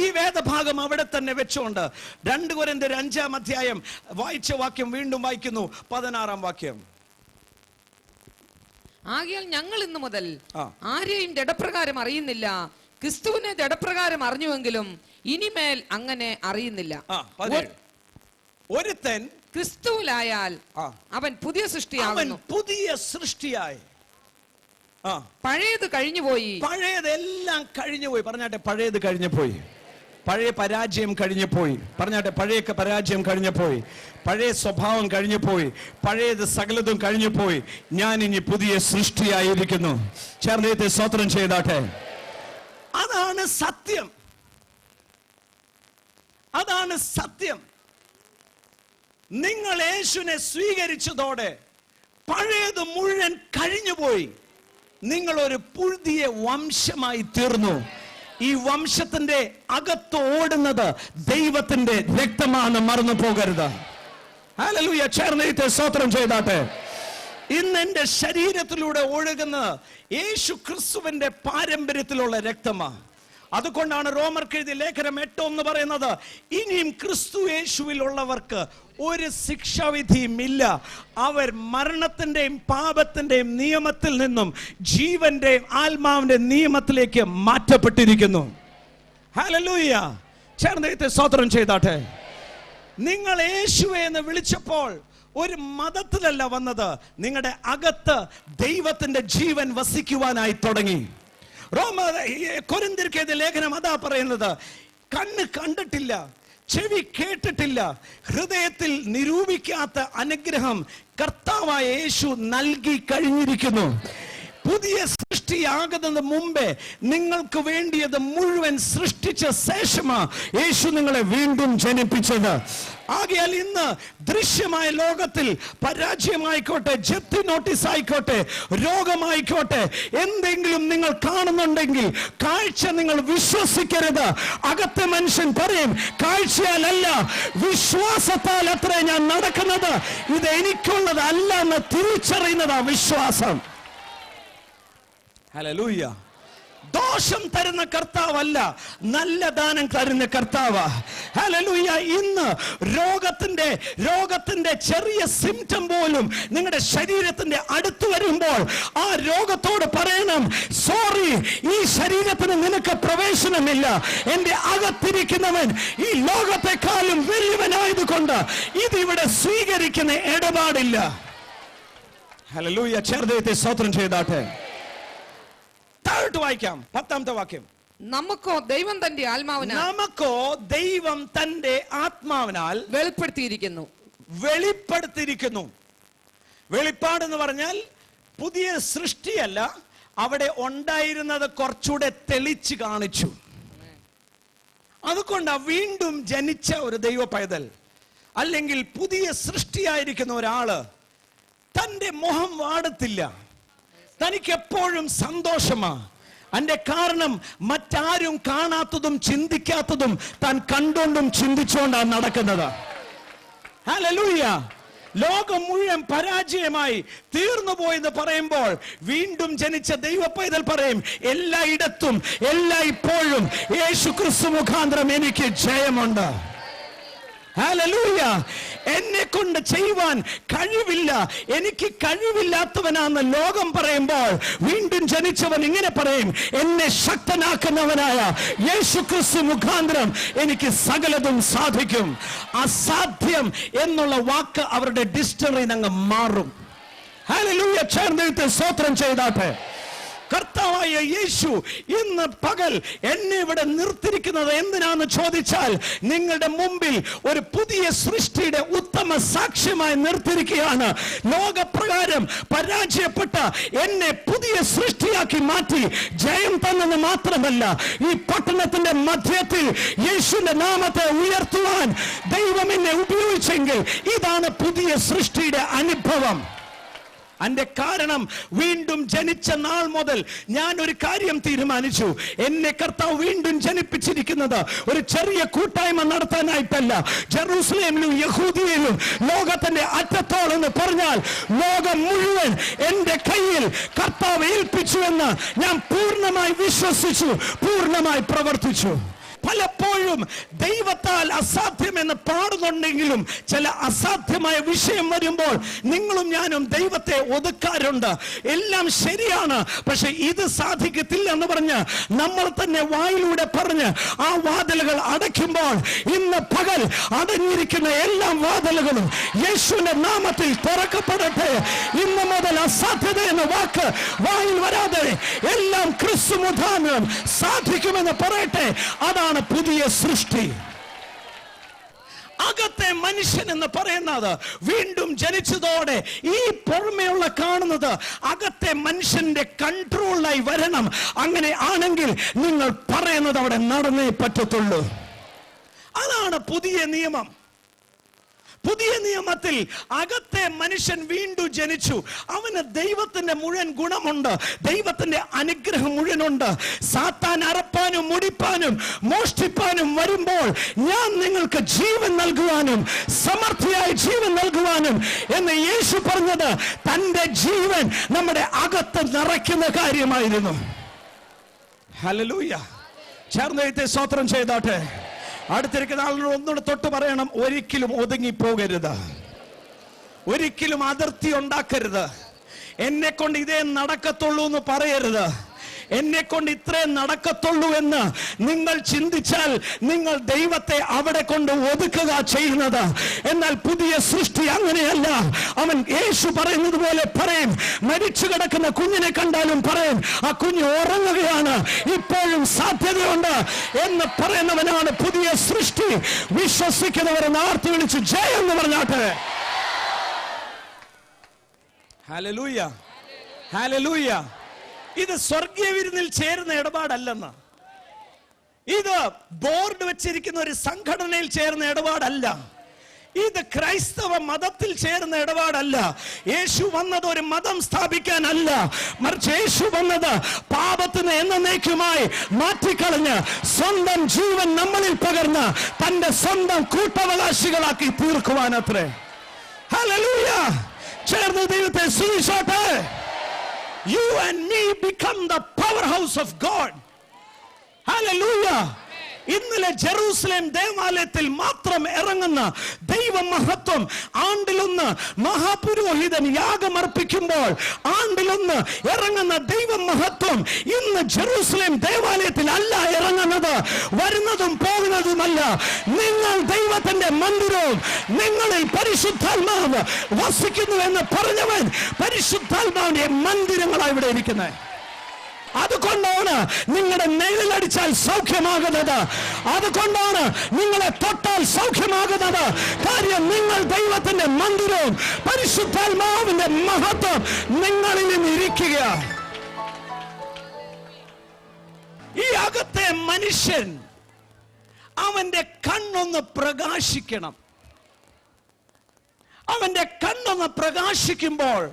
ഈ വേദഭാഗം അവിടെ തന്നെ വെച്ചുകൊണ്ട് 2 കൊരിന്ത്യർ 5-ാം അധ്യായം വായിച്ച വാക്യം വീണ്ടും വായിക്കുന്നു. 16-ാം വാക്യം. ആകയാൽ ഞങ്ങൾ ഇന്നു മുതൽ ആരെയും ജഡപ്രകാരം അറിയുന്നില്ല, ക്രിസ്തുവിനെ ജഡപ്രകാരം അറിഞ്ഞുവെങ്കിലും ഇനിമേൽ അങ്ങനെ അറിയുന്നില്ല. ഒരുത്തൻ ക്രിസ്തുവിലായാൽ അവൻ പുതിയ സൃഷ്ടിയാകുന്നു. പുതിയ സൃഷ്ടിയായി. പഴയത് കഴിഞ്ഞുപോയി, പഴയതെല്ലാം കഴിഞ്ഞുപോയി. പറഞ്ഞാട്ടെ, പഴയത് കഴിഞ്ഞുപോയി. പഴയ പരാജയം കഴിഞ്ഞുപോയി. പറഞ്ഞാട്ടെ, പഴയ പരാജയം കഴിഞ്ഞുപോയി. പഴയ സ്വഭാവം കഴിഞ്ഞുപോയി. പഴയത് സകലതും കഴിഞ്ഞുപോയി. ഞാൻ ഇനി പുതിയ സൃഷ്ടിയായിരിക്കുന്നു. ചേർന്നേത്തെ സ്തോത്രം ചെയ്താട്ടെ. അതാണ് സത്യം. അതാണ് സത്യം. നിങ്ങൾ യേശുവിനെ സ്വീകരിച്ചതോടെ പഴയത് മുഴുവൻ കഴിഞ്ഞുപോയി. നിങ്ങൾ ഒരു പുതിയ വംശമായി തീർന്നു. ഈ വംശത്തിന്റെ അകത്ത് ഓടുന്നത് ദൈവത്തിന്റെ രക്തമാണ്, മറന്നു പോകരുത്. ഹല്ലേലൂയ. ചേർന്നേറ്റ് സ്തോത്രം ചെയ്താട്ടെ. ഇന്ന് എന്റെ ശരീരത്തിലൂടെ ഒഴുകുന്ന യേശു ക്രിസ്തുവിന്റെ പാരമ്പര്യത്തിലുള്ള രക്തമാണ്. അതുകൊണ്ടാണ് റോമർക്ക് എഴുതിയ ലേഖനം 8:1 പറയുന്നത്, ഇനിയും ക്രിസ്തു യേശുവിലുള്ളവർക്ക് ഒരു ശിക്ഷാവിധിയും ഇല്ല. അവർ മരണത്തിന്റെയും പാപത്തിന്റെയും നിയമത്തിൽ നിന്നും ജീവന്റെയും ആത്മാവിന്റെ നിയമത്തിലേക്ക് മാറ്റപ്പെട്ടിരിക്കുന്നു. ഹല്ലേലൂയ. ചേർന്ന് സ്തോത്രം ചെയ്താട്ടെ. നിങ്ങൾ യേശുവെ എന്ന് വിളിച്ചപ്പോൾ ഒരു മതത്തിലല്ല വന്നത്, നിങ്ങളുടെ അകത്ത് ദൈവത്തിന്റെ ജീവൻ വസിക്കുവാനായി തുടങ്ങി. കൊരിന്ത്യർക്കെഴുതിയ ലേഖനം അതാ പറയുന്നത്. കണ്ണ് കണ്ടിട്ടില്ല, ചെവി കേട്ടിട്ടില്ല, ഹൃദയത്തിൽ നിരൂപിക്കാത്ത അനുഗ്രഹം കർത്താവായ യേശു നൽകി കഴിഞ്ഞിരിക്കുന്നു. പുതിയ സൃഷ്ടിയാകുന്നതിന് മുമ്പേ നിങ്ങൾക്ക് വേണ്ടിയത് മുഴുവൻ സൃഷ്ടിച്ച ശേഷമാ യേശു നിങ്ങളെ വീണ്ടും ജനിപ്പിച്ചത്. ആകയാൽ ഇന്ന് ദൃശ്യമായ ലോകത്തിൽ പരാജയമായിക്കോട്ടെ, ജപ്തി നോട്ടീസ് ആയിക്കോട്ടെ, രോഗമായിക്കോട്ടെ, എന്തെങ്കിലും നിങ്ങൾ കാണുന്നുണ്ടെങ്കിൽ കാഴ്ച നിങ്ങൾ വിശ്വസിക്കരുത്. അകത്തെ മനുഷ്യൻ പറയും, കാഴ്ചയാലല്ല വിശ്വാസത്താൽ അത്രേ ഞാൻ നടക്കുന്നത്, ഇത് എനിക്കുള്ളത് അല്ല എന്ന് തിരിച്ചറിയുന്നതാ വിശ്വാസം. ഹല്ലേലൂയ. ദോഷം തരുന്ന കർത്താവല്ല, നല്ല ദാനം തരുന്ന കർത്താവ്. ഹല്ലേലൂയ. ഇന്ന് രോഗത്തിന്റെ ചെറിയ സിംറ്റം പോലും നിങ്ങളുടെ ശരീരത്തിന്റെ അടുത്ത് വരുമ്പോൾ ആ രോഗത്തോട് പറയണം, സോറി, ഈ ശരീരത്തിന് നിനക്ക് പ്രവേശനമില്ല. എന്റെ അകത്തിരിക്കുന്നവൻ ഈ ലോകത്തെക്കാളും വലിയവനായതുകൊണ്ട് ഇതിവിടെ സ്വീകരിക്കുന്ന ഇടപാടില്ല. ഹല്ലേലൂയ. ചേർത്ത് സ്തോത്രം ചെയ്താട്ടെ. വായിക്കാം 10ാമത്തെ വാക്യം. നമുക്കോ ദൈവം തന്റെ ആത്മാവിനാൽ വെളിപ്പെടുത്തിയിരിക്കുന്നു. വെളിപ്പാട് എന്ന് പറഞ്ഞാൽ പുതിയ സൃഷ്ടിയല്ല, അവിടെ ഉണ്ടായിരുന്നത് കുറച്ചുകൂടെ തെളിച്ച് കാണിച്ചു. അതുകൊണ്ടാ വീണ്ടും ജനിച്ച ഒരു ദൈവ പൈതൽ അല്ലെങ്കിൽ പുതിയ സൃഷ്ടിയായിരിക്കുന്ന ഒരാള് തന്റെ മുഖം വാടത്തില്ല, തനിക്ക് എപ്പോഴും സന്തോഷമാ. അതിന്റെ കാരണം മറ്റാരും കാണാത്തതും ചിന്തിക്കാത്തതും താൻ കണ്ടുകൊണ്ടും ചിന്തിച്ചുകൊണ്ടാണ് നടക്കുന്നത്. ഹല്ലേലൂയ. ലോകം മുഴുവൻ പരാജയമായി തീർന്നു പോയെന്ന് പറയുമ്പോൾ വീണ്ടും ജനിച്ച ദൈവ പൈതൽ പറയും, എല്ലായിടത്തും എല്ലായ്പ്പോഴും യേശു ക്രിസ്തു മുഖാന്തരം എനിക്ക് ജയമുണ്ട്. ഹല്ലേലൂയ. എന്നെ കൊണ്ട് ചെയ്യുവാൻ കഴിവില്ല, എനിക്ക് കഴിവില്ലാത്തവനാണെന്ന് ലോകം പറയുമ്പോൾ വീണ്ടും ജനിച്ചവൻ ഇങ്ങനെ പറയും, എന്നെ ശക്തനാക്കുന്നവനായ യേശു ക്രിസ്തു മുഖാന്തരം എനിക്ക് സകലതും സാധിക്കും. അസാധ്യം എന്നുള്ള വാക്ക് അവരുടെ ഡിക്ഷണറിയിൽ അങ്ങ് മാറും. ഹല്ലേലൂയ. ചേർന്ന് സ്തോത്രം ചെയ്താട്ടെ. കർത്താവായ യേശു ഇന്ന് പകൽ എന്നെ ഇവിടെ നിർത്തിയിരിക്കുന്നത് എന്തിനാന്ന് ചോദിച്ചാൽ, നിങ്ങളുടെ മുമ്പിൽ ഒരു പുതിയ സൃഷ്ടിയുടെ ഉത്തമ സാക്ഷ്യമായി നിർത്തിയിരിക്കുകയാണ്. ലോകപ്രകാരം പരാജയപ്പെട്ട എന്നെ പുതിയ സൃഷ്ടിയാക്കി മാറ്റി ജയം തന്നെന്ന് മാത്രമല്ല, ഈ പട്ടണത്തിന്റെ മധ്യത്തിൽ യേശുവിന്റെ നാമത്തെ ഉയർത്തുവാൻ ദൈവം എന്നെ ഉപയോഗിച്ചെങ്കിൽ ഇതാണ് പുതിയ സൃഷ്ടിയുടെ അനുഭവം. അതിന്റെ കാരണം വീണ്ടും ജനിച്ച നാൾ മുതൽ ഞാൻ ഒരു കാര്യം തീരുമാനിച്ചു. എന്നെ കർത്താവ് വീണ്ടും ജനിപ്പിച്ചിരിക്കുന്നത് ഒരു ചെറിയ കൂട്ടായ്മ നടത്താനായിട്ടല്ല, ജെറൂസലേമിലും യഹൂദിയയിലും ലോകത്തിന്റെ അറ്റത്തോളം എന്ന് പറഞ്ഞാൽ ലോകം മുഴുവൻ എന്റെ കയ്യിൽ കർത്താവ് ഏൽപ്പിച്ചുവെന്ന് ഞാൻ പൂർണ്ണമായി വിശ്വസിച്ചു, പൂർണ്ണമായി പ്രവർത്തിച്ചു. പലപ്പോഴും ദൈവത്താൽ അസാധ്യമെന്ന് പാടുന്നുണ്ടെങ്കിലും ചില അസാധ്യമായ വിഷയം വരുമ്പോൾ നിങ്ങളും ഞാനും ദൈവത്തെ ഒതുക്കാറുണ്ട്. എല്ലാം ശരിയാണ്, പക്ഷെ ഇത് സാധിക്കത്തില്ല എന്ന് പറഞ്ഞ് നമ്മൾ തന്നെ വായിലൂടെ പറഞ്ഞ് ആ വാതിലുകൾ അടയ്ക്കുമ്പോൾ ഇന്ന് പകൽ അടഞ്ഞിരിക്കുന്ന എല്ലാ വാതിലുകളും യേശുവിന്റെ നാമത്തിൽ തുറക്കപ്പെടട്ടെ. ഇന്ന് മുതൽ അസാധ്യത എന്ന വാക്ക് വായിൽ വരാതെ എല്ലാം ക്രിസ്തു മുഖാന്തരം സാധിക്കുമെന്ന് പറയട്ടെ. അതാണ് പുതിയ സൃഷ്ടി. അകത്തെ മനുഷ്യൻ എന്ന് പറയുന്നത് വീണ്ടും ജനിച്ചതോടെ ഈ പുറമെയുള്ള കാണുന്നത് അകത്തെ മനുഷ്യന്റെ കൺട്രോളായി വരണം. അങ്ങനെ ആണെങ്കിൽ നിങ്ങൾ പറയുന്നത് അവിടെ നടന്നേ പറ്റത്തുള്ളൂ. അതാണ് പുതിയ നിയമം. പുതിയ നിയമത്തിൽ അകത്തെ മനുഷ്യൻ വീണ്ടും ജനിച്ചു. അവന് ദൈവത്തിന്റെ മുഴുവൻ ഗുണമുണ്ട്, ദൈവത്തിന്റെ അനുഗ്രഹം മുഴുവനുണ്ട്. സാത്താൻ അറപ്പാനും മുടിപ്പാനും മോഷ്ടിപ്പാനും വരുമ്പോൾ ഞാൻ നിങ്ങൾക്ക് ജീവൻ നൽകുവാനും സമൃദ്ധിയായി ജീവൻ നൽകുവാനും എന്ന് യേശു പറഞ്ഞത് തന്റെ ജീവൻ നമ്മുടെ അകത്ത് നിറയ്ക്കുന്ന കാര്യമായിരുന്നു. ഹല്ലേലൂയ. ചേർന്ന് സ്തോത്രം ചെയ്താട്ടെ. അടുത്തിരിക്കുന്ന ആളുകൾ ഒന്നുകൂടെ തൊട്ട് പറയണം, ഒരിക്കലും ഒതുങ്ങിപ്പോകരുത്, ഒരിക്കലും അതിർത്തി ഉണ്ടാക്കരുത്. എന്നെ കൊണ്ട് ഇതേ നടക്കത്തുള്ളൂ എന്ന് പറയരുത്. എന്നെ കൊണ്ട് ഇത്രയും നടക്കത്തുള്ളൂ എന്ന് നിങ്ങൾ ചിന്തിച്ചാൽ നിങ്ങൾ ദൈവത്തെ അവിടെ കൊണ്ട് ഒതുക്കുക ചെയ്യുന്നത്. എന്നാൽ പുതിയ സൃഷ്ടി അങ്ങനെയല്ല. അവൻ യേശു പറയുന്നത് പോലെ പറയും, മരിച്ചു കിടക്കുന്ന കുഞ്ഞിനെ കണ്ടാലും പറയും ആ കുഞ്ഞ് ഉറങ്ങുകയാണ്, ഇപ്പോഴും സാധ്യതയുണ്ട് എന്ന് പറയുന്നവനാണ് പുതിയ സൃഷ്ടി. വിശ്വസിക്കുന്നവരെ ആർത്തി വിളിച്ച് ജയം എന്ന് പറഞ്ഞാട്ടെ. Hallelujah, hallelujah. ഇത് സ്വർഗീയ വിരുന്നിൽ ചേരുന്ന ഇടപാടല്ലെന്ന്, ഇത് ബോർഡ് വെച്ചിരിക്കുന്ന ഒരു സംഘടനയിൽ ചേർന്ന ഇടപാടല്ല, ഇത് ക്രൈസ്തവ മതത്തിൽ ചേർന്ന ഇടപാടല്ല. യേശു വന്നത് ഒരു മതം സ്ഥാപിക്കാനല്ല, മറിച്ച് യേശു വന്നത് പാപത്തിന് എന്നേക്കുമായി മാറ്റിക്കളഞ്ഞ് സ്വന്തം ജീവൻ നമ്മളിൽ പകർന്ന് തന്റെ സ്വന്തം കൂട്ടവകാശികളാക്കി തീർക്കുവാനത്രേ. ഹല്ലേലൂയ. ചേർന്ന് ദൈവത്തെ സ്തുതിച്ചോട്ടെ. You and me become the powerhouse of God. Hallelujah. ഇന്നലെ ജെറൂസലേം ദേവാലയത്തിൽ മാത്രം ഇറങ്ങുന്ന ദൈവമഹത്വം ആണ്ടിലൊന്ന് മഹാപുരോഹിതൻ യാഗമർപ്പിക്കുമ്പോൾ ആണ്ടിലൊന്ന് ഇറങ്ങുന്ന ദൈവമഹത്വം ഇന്ന് ജെറൂസലേം ദേവാലയത്തിൽ അല്ല ഇറങ്ങുന്നത്, വരുന്നതും പോകുന്നതുമല്ല. നിങ്ങൾ ദൈവത്തിന്റെ മന്ദിരവും നിങ്ങളിൽ പരിശുദ്ധാത്മാവ് വസിക്കുന്നു എന്ന് പറഞ്ഞവൻ പരിശുദ്ധാത്മാവിന്റെ മന്ദിരങ്ങളാണ് ഇവിടെ ഇരിക്കുന്നത്. അതുകൊണ്ടാണ് നിങ്ങളുടെ നെയ്തിലടിച്ചാൽ സൗഖ്യമാകുന്നത്, അതുകൊണ്ടാണ് നിങ്ങളെ തൊട്ടാൽ സൗഖ്യമാകുന്നത്. കാര്യം നിങ്ങൾ ദൈവത്തിന്റെ മന്ദിരവും പരിശുദ്ധാത്മാവിന്റെ മഹത്വം നിങ്ങളിൽ നിന്ന് ഇരിക്കുക. ഈ അകത്തെ മനുഷ്യൻ അവന്റെ കണ്ണൊന്ന് പ്രകാശിക്കണം. അവന്റെ കണ്ണൊന്ന് പ്രകാശിക്കുമ്പോൾ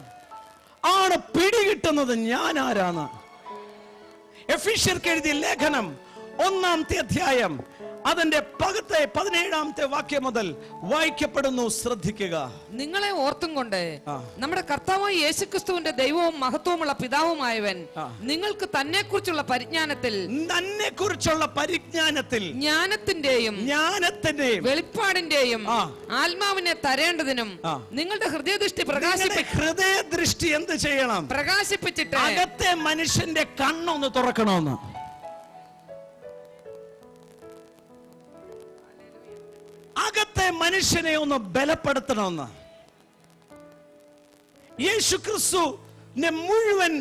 ആണ് പിടികിട്ടുന്നത് ഞാൻ ആരാണ്. എഫീഷ്യർക്ക് എഴുതിയ ലേഖനം 1-ാമത്തെ അധ്യായം അതിന്റെ 17-ാമത്തെ വാക്യം മുതൽ വായിക്കപ്പെടുന്നു. ശ്രദ്ധിക്കുക. നിങ്ങളെ ഓർത്തും കൊണ്ട് നമ്മുടെ കർത്താവായ യേശുക്രിസ്തുവിന്റെ ദൈവവും മഹത്വമുള്ള പിതാവുമായവൻ നിങ്ങൾക്ക് തന്നെ കുറിച്ചുള്ള പരിജ്ഞാനത്തിൽ ജ്ഞാനത്തിന്റെയും വെളിപ്പാടിന്റെയും ആത്മാവിനെ തരേണ്ടതിനും നിങ്ങളുടെ ഹൃദയദൃഷ്ടി ഹൃദയദൃഷ്ടി എന്ത് ചെയ്യണം? പ്രകാശിപ്പിച്ചിട്ട് അകത്തെ മനുഷ്യന്റെ കണ്ണൊന്ന് തുറക്കണമെന്ന്. അകത്തെ മനുഷ്യനെ ഒന്ന് ബലപ്പെടുത്തണമെന്ന്. യേശുക്രിസ്തുവിന്റെ മുഴുവൻ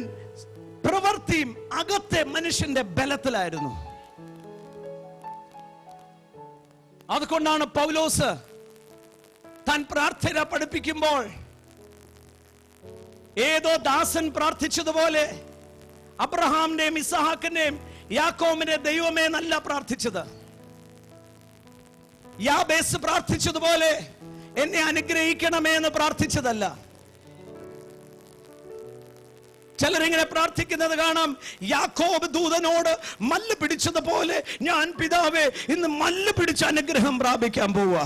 പ്രവൃത്തിയും അകത്തെ മനുഷ്യന്റെ ബലത്തിലായിരുന്നു. അതുകൊണ്ടാണ് പൗലോസ് താൻ പ്രാർത്ഥന പഠിപ്പിക്കുമ്പോൾ ഏതോ ദാസൻ പ്രാർത്ഥിച്ചതുപോലെ അബ്രഹാമിന്റെയും ഇസഹാക്കിന്റെയും യാക്കോബിന്റെ ദൈവമേ എന്നല്ല പ്രാർത്ഥിച്ചത്. യാബേസ് പ്രാർത്ഥിച്ചതുപോലെ എന്നെ അനുഗ്രഹിക്കണമേ എന്ന് പ്രാർത്ഥിച്ചതല്ല. ചിലരിങ്ങനെ പ്രാർത്ഥിക്കുന്നത് കാണാം, യാക്കോബ് ദൂതനോട് മല്ല് പിടിച്ചതുപോലെ ഞാൻ പിതാവേ ഇന്ന് മല്ല് പിടിച്ച് അനുഗ്രഹം പ്രാപിക്കാൻ പോവാ.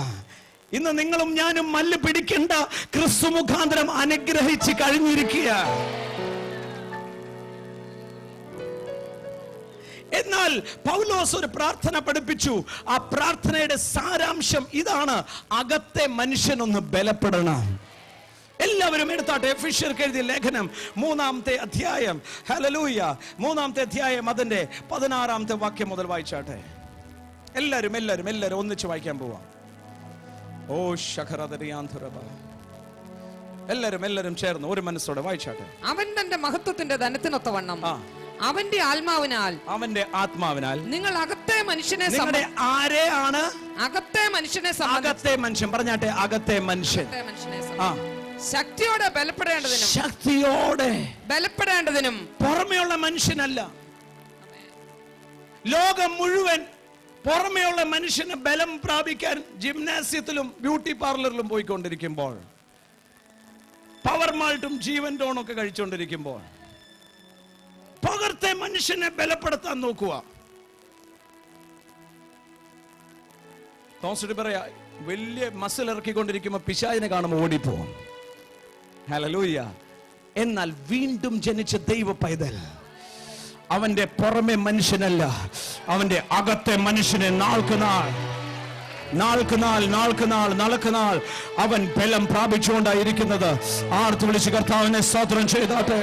ഇന്ന് നിങ്ങളും ഞാനും മല്ല് പിടിക്കേണ്ട, ക്രിസ്തു മുഖാന്തരം അനുഗ്രഹിച്ച് കഴിഞ്ഞിരിക്കുക. എന്നാൽ പൗലോസ് ഒരു പ്രാർത്ഥന പഠിപ്പിച്ചു. ആ പ്രാർത്ഥനയുടെ സാരാംശം ഇതാണ്: അകത്തെ മനുഷ്യനൊന്ന് ബലപ്പെടണം. എല്ലാവരും എടുത്താട്ടെ. എഫീഷ്യർക്ക് എഴുതിയ ലേഖനം 3-ാമത്തെ അധ്യായം. ഹല്ലേലൂയ. 3-ാമത്തെ അധ്യായം അതിന്റെ 16-ാമത്തെ വാക്യം മുതൽ വായിച്ചാട്ടെ. എല്ലാവരും ഒന്നിച്ച് വായിക്കാൻ പോവാം. ഓ ശഖറദരിയാന്ധുരബ. എല്ലാവരും ചേർന്ന് ഒരു മനസ്സോടെ വായിച്ചാട്ടെ. അവൻ തന്റെ മഹത്വത്തിന്റെ ധനത്തിനൊത്തവണ്ണം അവന്റെ ആത്മാവിനാൽ നിങ്ങൾ അകത്തെ മനുഷ്യനെ ആരെയാണ്? അകത്തെ മനുഷ്യനെ അകത്തെ മനുഷ്യൻ പറഞ്ഞാട്ടെ. അകത്തെ മനുഷ്യൻ ശക്തിയോടെ ബലപ്പെടേണ്ടതിനും പുറമെയുള്ള മനുഷ്യനല്ല. ലോകം മുഴുവൻ പുറമെയുള്ള മനുഷ്യന് ബലം പ്രാപിക്കാൻ ജിംനാസ്യത്തിലും ബ്യൂട്ടി പാർലറിലും പോയിക്കൊണ്ടിരിക്കുമ്പോൾ, പവർ മാൾട്ടും ജീവൻ ടോണും ഒക്കെ കഴിച്ചുകൊണ്ടിരിക്കുമ്പോൾ, പകർത്തെ മനുഷ്യനെ ബലപ്പെടുത്താൻ നോക്കുക. പറയാ, വലിയ മസിൽ ഇറക്കിക്കൊണ്ടിരിക്കുമ്പോ പിശാചിനെ കാണുമ്പോൾ ഓടിപ്പോവും. ഹല്ലേലൂയ. എന്നാൽ വീണ്ടും ജനിച്ച ദൈവ പൈതൽ അവന്റെ പുറമെ മനുഷ്യനല്ല, അവന്റെ അകത്തെ മനുഷ്യനെ നാൾക്ക് നാൾ അവൻ ബലം പ്രാപിച്ചുകൊണ്ടായിരിക്കുന്നത്. ആർത്ത് വിളിച്ച് കർത്താവിനെ സ്തോത്രം ചെയ്താട്ടെ.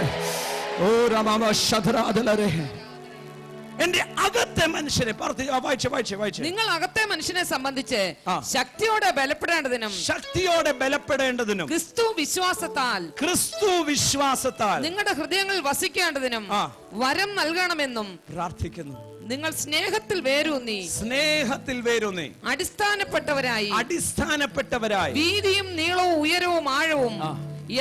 ഓ രാമ ശതരാദലരെ എന്റെ അകത്തെ മനുഷ്യനെ വായിച്ച് നിങ്ങൾ അകത്തെ മനുഷ്യനെ സംബന്ധിച്ച് ശക്തിയോടെ ബലപ്പെടേണ്ടതിനും ക്രിസ്തു വിശ്വാസത്താൽ നിങ്ങളുടെ ഹൃദയങ്ങളിൽ വസിക്കേണ്ടതിനും വരം നൽകണമെന്നും പ്രാർത്ഥിക്കുന്നു. നിങ്ങൾ സ്നേഹത്തിൽ വേരൂന്നി അടിസ്ഥാനപ്പെട്ടവരായി വീതിയും നീളവും ഉയരവും ആഴവും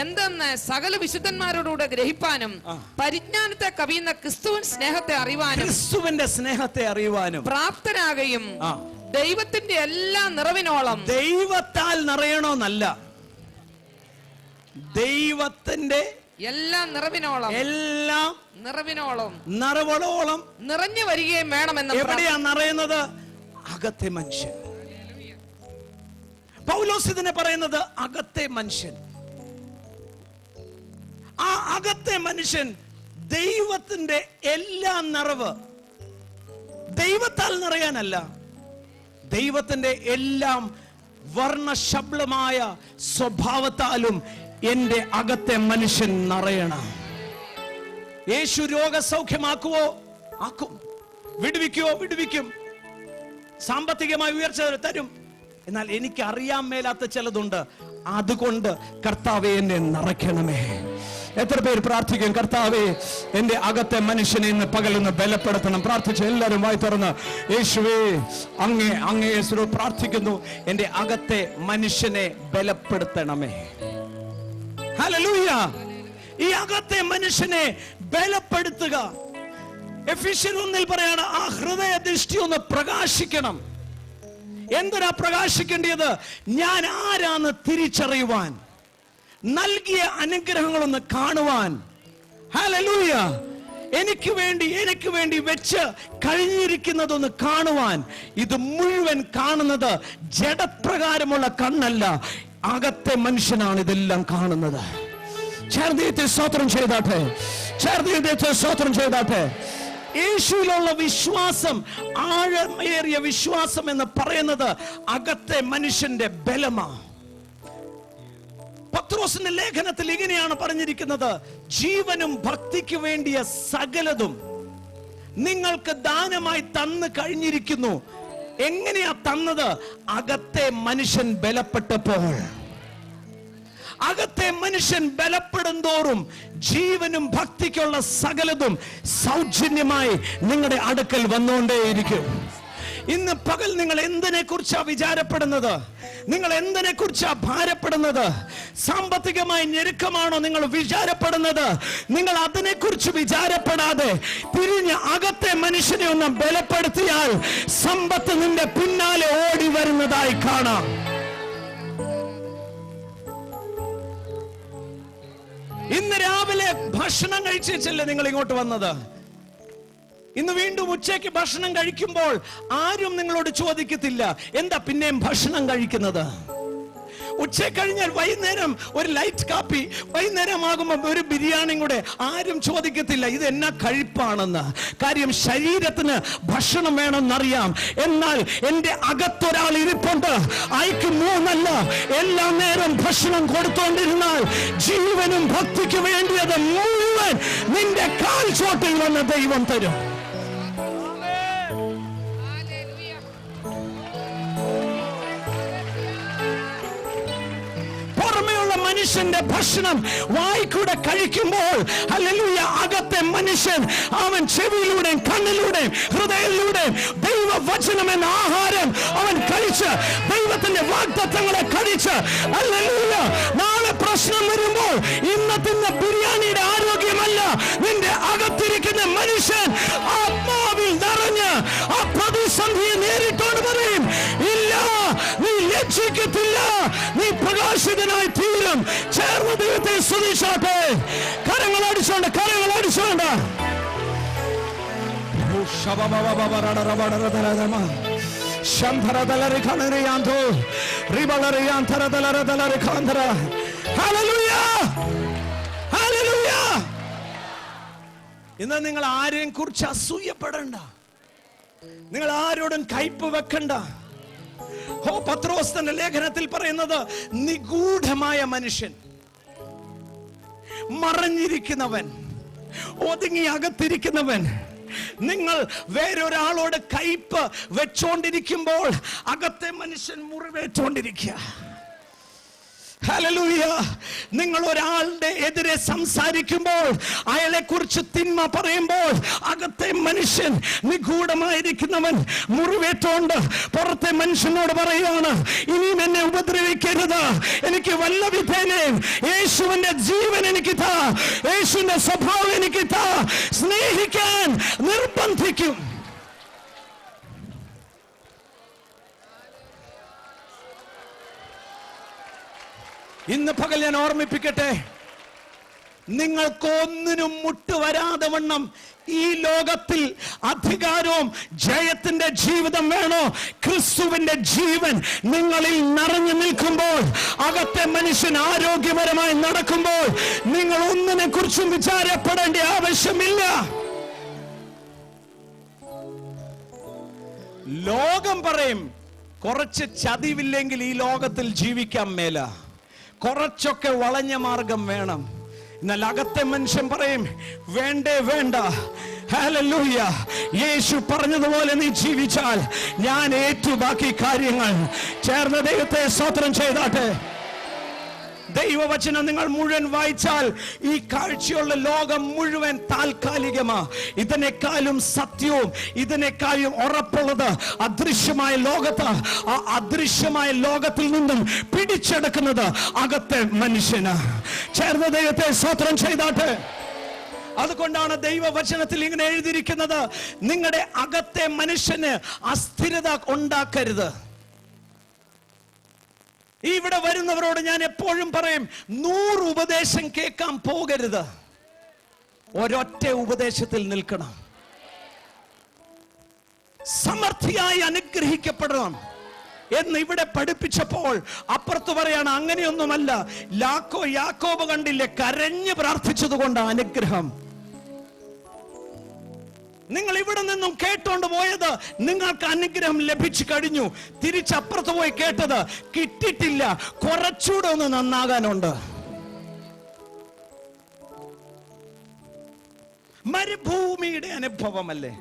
എന്തെന്ന് സകല വിശുദ്ധന്മാരോടുകൂടെ ഗ്രഹിപ്പാനും പരിജ്ഞാനത്തെ കവിയുന്ന ക്രിസ്തുവിന്റെ സ്നേഹത്തെ അറിയുവാനും പ്രാപ്തരാകുകയും ദൈവത്തിന്റെ എല്ലാ നിറവിനോളം, ദൈവത്താൽ നിറയണമെന്നല്ല, ദൈവത്തിന്റെ എല്ലാ നിറവിനോളം നിറഞ്ഞു വരികയും വേണമെന്ന്. എവിടെയാ നിറയുന്നത്? അകത്തെ മനുഷ്യൻ. പൗലോസ് ഇതിനെ പറയുന്നത് അകത്തെ മനുഷ്യൻ. ആ അകത്തെ മനുഷ്യൻ ദൈവത്തിന്റെ എല്ലാ നിറവ്, ദൈവത്താൽ നിറയാനല്ല, ദൈവത്തിന്റെ എല്ലാം വർണ്ണശബ്ദമായ സ്വഭാവത്താലും എന്റെ അകത്തെ മനുഷ്യൻ നിറയണം. യേശു രോഗസൗഖ്യമാക്കുവോ? ആക്കും. വിടുവിക്കുവോ? വിടുവിക്കും. സാമ്പത്തികമായി ഉയർച്ച തരും. എന്നാൽ എനിക്ക് അറിയാൻ മേലാത്ത ചിലതുണ്ട്. അതുകൊണ്ട് കർത്താവേ എന്നെ നിറയ്ക്കണമേ. എത്ര പേര് പ്രാർത്ഥിക്കും, കർത്താവേ എന്റെ അകത്തെ മനുഷ്യനെ ഇന്ന് പകലൊന്ന് ബലപ്പെടുത്തണം? പ്രാർത്ഥിച്ച് എല്ലാവരും വായി തുറന്ന് യേശുവേ അങ്ങേ യേശുവോട് പ്രാർത്ഥിക്കുന്നു, എന്റെ അകത്തെ മനുഷ്യനെ ബലപ്പെടുത്തണമേ. ഹല്ലേലൂയ. ഈ അകത്തെ മനുഷ്യനെ ബലപ്പെടുത്തുക. എഫെസ്യർ 1 പറയാണ്, ആ ഹൃദയ ദൃഷ്ടി ഒന്ന് പ്രകാശിക്കണം. എന്തിനാ പ്രകാശിക്കേണ്ടത്? ഞാൻ ആരാന്ന് തിരിച്ചറിയുവാൻ, നൽകിയ അനുഗ്രഹങ്ങളൊന്ന് കാണുവാൻ. ഹല്ലേലൂയ. എനിക്ക് വേണ്ടി വെച്ച് കഴിഞ്ഞിരിക്കുന്നതൊന്ന് കാണുവാൻ. ഇത് മുഴുവൻ കാണുന്നത് ജഡപ്രകാരമുള്ള കണ്ണല്ല, അകത്തെ മനുഷ്യനാണ് ഇതെല്ലാം കാണുന്നത്. ചേർന്ന് സ്തോത്രം ചെയ്താട്ടെ. യേശുവിലുള്ള വിശ്വാസം, ആഴമേറിയ വിശ്വാസം എന്ന് പറയുന്നത് അകത്തെ മനുഷ്യന്റെ ബലമാണ്. പത്രോസിന്റെ ലേഖനത്തിൽ ഇങ്ങനെയാണ് പറഞ്ഞിരിക്കുന്നത്, ജീവനും ഭക്തിക്ക് വേണ്ടിയ സകലതും നിങ്ങൾക്ക് ദാനമായി തന്നു കഴിഞ്ഞിരിക്കുന്നു. എങ്ങനെയാ തന്നത്? അകത്തെ മനുഷ്യൻ ബലപ്പെട്ടപ്പോൾ. അകത്തെ മനുഷ്യൻ ബലപ്പെടും തോറും ജീവനും ഭക്തിക്കുള്ള സകലതും സൗജന്യമായി നിങ്ങളുടെ അടുക്കൽ വന്നുകൊണ്ടേയിരിക്കും. ഇന്ന് പകൽ നിങ്ങൾ എന്തിനെ കുറിച്ചാ വിചാരപ്പെടുന്നത്? നിങ്ങൾ എന്തിനെ കുറിച്ചാ ഭാരപ്പെടുന്നത്? സാമ്പത്തികമായി ഞെരുക്കമാണോ നിങ്ങൾ വിചാരപ്പെടുന്നത്? നിങ്ങൾ അതിനെ കുറിച്ച് വിചാരപ്പെടാതെ തിരിഞ്ഞ് അകത്തെ മനുഷ്യനെ ഒന്ന് ബലപ്പെടുത്തിയാൽ സമ്പത്ത് നിന്റെ പിന്നാലെ ഓടി വരുന്നതായി കാണാം. ഇന്ന് രാവിലെ ഭക്ഷണം കഴിച്ചല്ലേ നിങ്ങൾ ഇങ്ങോട്ട് വന്നത്? ഇന്ന് വീണ്ടും ഉച്ചയ്ക്ക് ഭക്ഷണം കഴിക്കുമ്പോൾ ആരും നിങ്ങളോട് ചോദിക്കത്തില്ല, എന്താ പിന്നെയും ഭക്ഷണം കഴിക്കുന്നത്? ഉച്ച കഴിഞ്ഞാൽ വൈകുന്നേരം ഒരു ലൈറ്റ് കാപ്പി, വൈകുന്നേരം ആകുമ്പോൾ ഒരു ബിരിയാണിയും കൂടെ, ആരും ചോദിക്കത്തില്ല ഇത് എന്നാ കഴിപ്പാണെന്ന്. കാര്യം ശരീരത്തിന് ഭക്ഷണം വേണമെന്നറിയാം. എന്നാൽ എന്റെ അകത്തൊരാൾ ഇരിപ്പുണ്ട്, അയക്ക് 3 അല്ല, എല്ലാ നേരം ഭക്ഷണം കൊടുത്തോണ്ടിരുന്നാൽ ജീവനും ഭക്തിക്ക് വേണ്ടിയത് മുഴുവൻ നിന്റെ കാൽ ചോട്ടിൽ വന്ന് ദൈവം തരും. മനുഷ്യന്റെ ഭക്ഷണം വായിക്കൂടെ കഴിക്കുമ്പോൾ ഹല്ലേലൂയ, അകത്തെ മനുഷ്യൻ അവൻ ചെവിയിലൂടെയും കണ്ണിലൂടെയും ഹൃദയത്തിലൂടെയും ദൈവവചനം എന്ന ആഹാരം അവൻ കഴിച്ച് ദൈവത്തിന്റെ വാഗ്ദത്തങ്ങളെ കഴിച്ച് ഹല്ലേലൂയ, നാളെ പ്രശ്നം വരുമ്പോൾ ഇന്നത്തെ ബിരിയാണിയുടെ ആരോഗ്യമല്ല, നിന്റെ അകത്തിരിക്കുന്ന മനുഷ്യൻ ആത്മാവിൽ നിറഞ്ഞ് ആ പ്രതിസന്ധിയെ നേരിട്ടോട് പറയും, ഇല്ല നീ ലജ്ജിക്കത്തില്ല, നീ പ്രകാശിതനായി തീരും. ചേർന്ന് ദൈവത്തെ സ്തുതിച്ചാട്ടെ. കരങ്ങളടിച്ചോണ്ട് ഇന്ന് നിങ്ങൾ ആരെയും കുറിച്ച് അസൂയപ്പെടണ്ട, നിങ്ങൾ ആരോടും കയ്പ് വെക്കണ്ട. പത്രോസ് തന്റെ ലേഖനത്തിൽ പറയുന്നത് നിഗൂഢമായ മനുഷ്യൻ, മറഞ്ഞിരിക്കുന്നവൻ, ഒതുങ്ങി അകത്തിരിക്കുന്നവൻ, നിങ്ങൾ വേറൊരാളോട് കയ്പ് വെച്ചോണ്ടിരിക്കുമ്പോൾ അകത്തെ മനുഷ്യൻ മുറിവേറ്റോണ്ടിരിക്കുക. ഹല്ലേലൂയ. നിങ്ങൾ ഒരാളുടെ എതിരെ സംസാരിക്കുമ്പോൾ, അയാളെ കുറിച്ച് തിന്മ പറയുമ്പോൾ, അകത്തെ മനുഷ്യൻ നിഗൂഢമായിരിക്കുന്നവൻ മുറിവേറ്റോണ്ട് പുറത്തെ മനുഷ്യനോട് പറയുകയാണ്, ഇനിയും എന്നെ ഉപദ്രവിക്കരുത്, എനിക്ക് വല്ല വിധേനയും യേശുവിന്റെ ജീവൻ എനിക്ക് താ, യേശുവിന്റെ സ്വഭാവം എനിക്ക് താ, സ്നേഹിക്കാൻ നിർബന്ധിക്കും. ഇന്ന് പകൽ ഞാൻ ഓർമ്മിപ്പിക്കട്ടെ, നിങ്ങൾക്കൊന്നിനും മുട്ടുവരാതെ വണ്ണം ഈ ലോകത്തിൽ അധികാരവും ജയത്തിന്റെ ജീവിതം വേണോ? ക്രിസ്തുവിന്റെ ജീവൻ നിങ്ങളിൽ നിറഞ്ഞു നിൽക്കുമ്പോൾ, അകത്തെ മനുഷ്യൻ ആരോഗ്യപരമായി നടക്കുമ്പോൾ, നിങ്ങൾ ഒന്നിനെ കുറിച്ചും വിചാരപ്പെടേണ്ട ആവശ്യമില്ല. ലോകം പറയും, കുറച്ച് ചതിവില്ലെങ്കിൽ ഈ ലോകത്തിൽ ജീവിക്കാൻ മേല, കുറച്ചൊക്കെ വളഞ്ഞ മാർഗം വേണം. എന്നാൽ അകത്തെ മനുഷ്യൻ പറയും, വേണ്ടേ വേണ്ട. ഹല്ലേലൂയ. യേശു പറഞ്ഞതുപോലെ നീ ജീവിച്ചാൽ ഞാൻ ഏറ്റു ബാക്കി കാര്യങ്ങൾ. ചേർന്ന ദൈവത്തെ സ്തോത്രം ചെയ്താട്ടെ. ദൈവവചനം നിങ്ങൾ മുഴുവൻ വായിച്ചാൽ ഈ കാഴ്ചയുള്ള ലോകം മുഴുവൻ താൽക്കാലികമാ. ഇതിനേക്കാളും സത്യവും ഇതിനേക്കാളും ഉറപ്പുള്ളത് അദൃശ്യമായ ലോകത്ത്. ആ അദൃശ്യമായ ലോകത്തിൽ നിന്നും പിടിച്ചെടുക്കുന്നത് അകത്തെ മനുഷ്യന്. ചേർന്ന ദൈവത്തെ സ്തോത്രം ചെയ്താട്ടെ. അതുകൊണ്ടാണ് ദൈവവചനത്തിൽ ഇങ്ങനെ എഴുതിയിരിക്കുന്നത്, നിങ്ങളുടെ അകത്തെ മനുഷ്യന് അസ്ഥിരത ഉണ്ടാക്കരുത്. ഇവിടെ വരുന്നവരോട് ഞാൻ എപ്പോഴും പറയും, 100 ഉപദേശം കേൾക്കാൻ പോകരുത്, ഒരൊറ്റ ഉപദേശത്തിൽ നിൽക്കണം. സമൃദ്ധിയായി അനുഗ്രഹിക്കപ്പെടണം എന്ന് ഇവിടെ പഠിപ്പിച്ചപ്പോൾ അപ്പുറത്ത് പറയാണ്, അങ്ങനെയൊന്നുമല്ല. യാക്കോബ് കണ്ടില്ലേ, കരഞ്ഞ് പ്രാർത്ഥിച്ചത് കൊണ്ട് അനുഗ്രഹം. നിങ്ങൾ ഇവിടെ നിന്നും കേട്ടോണ്ട് പോയത് നിങ്ങൾക്ക് അനുഗ്രഹം ലഭിച്ചു കഴിഞ്ഞു. തിരിച്ചപ്പുറത്ത് പോയി കേട്ടത് കിട്ടിയിട്ടില്ല, കുറച്ചുകൂടെ ഒന്ന് നന്നാകാനുണ്ട്. മരുഭൂമിയുടെ അനുഭവമല്ലേ?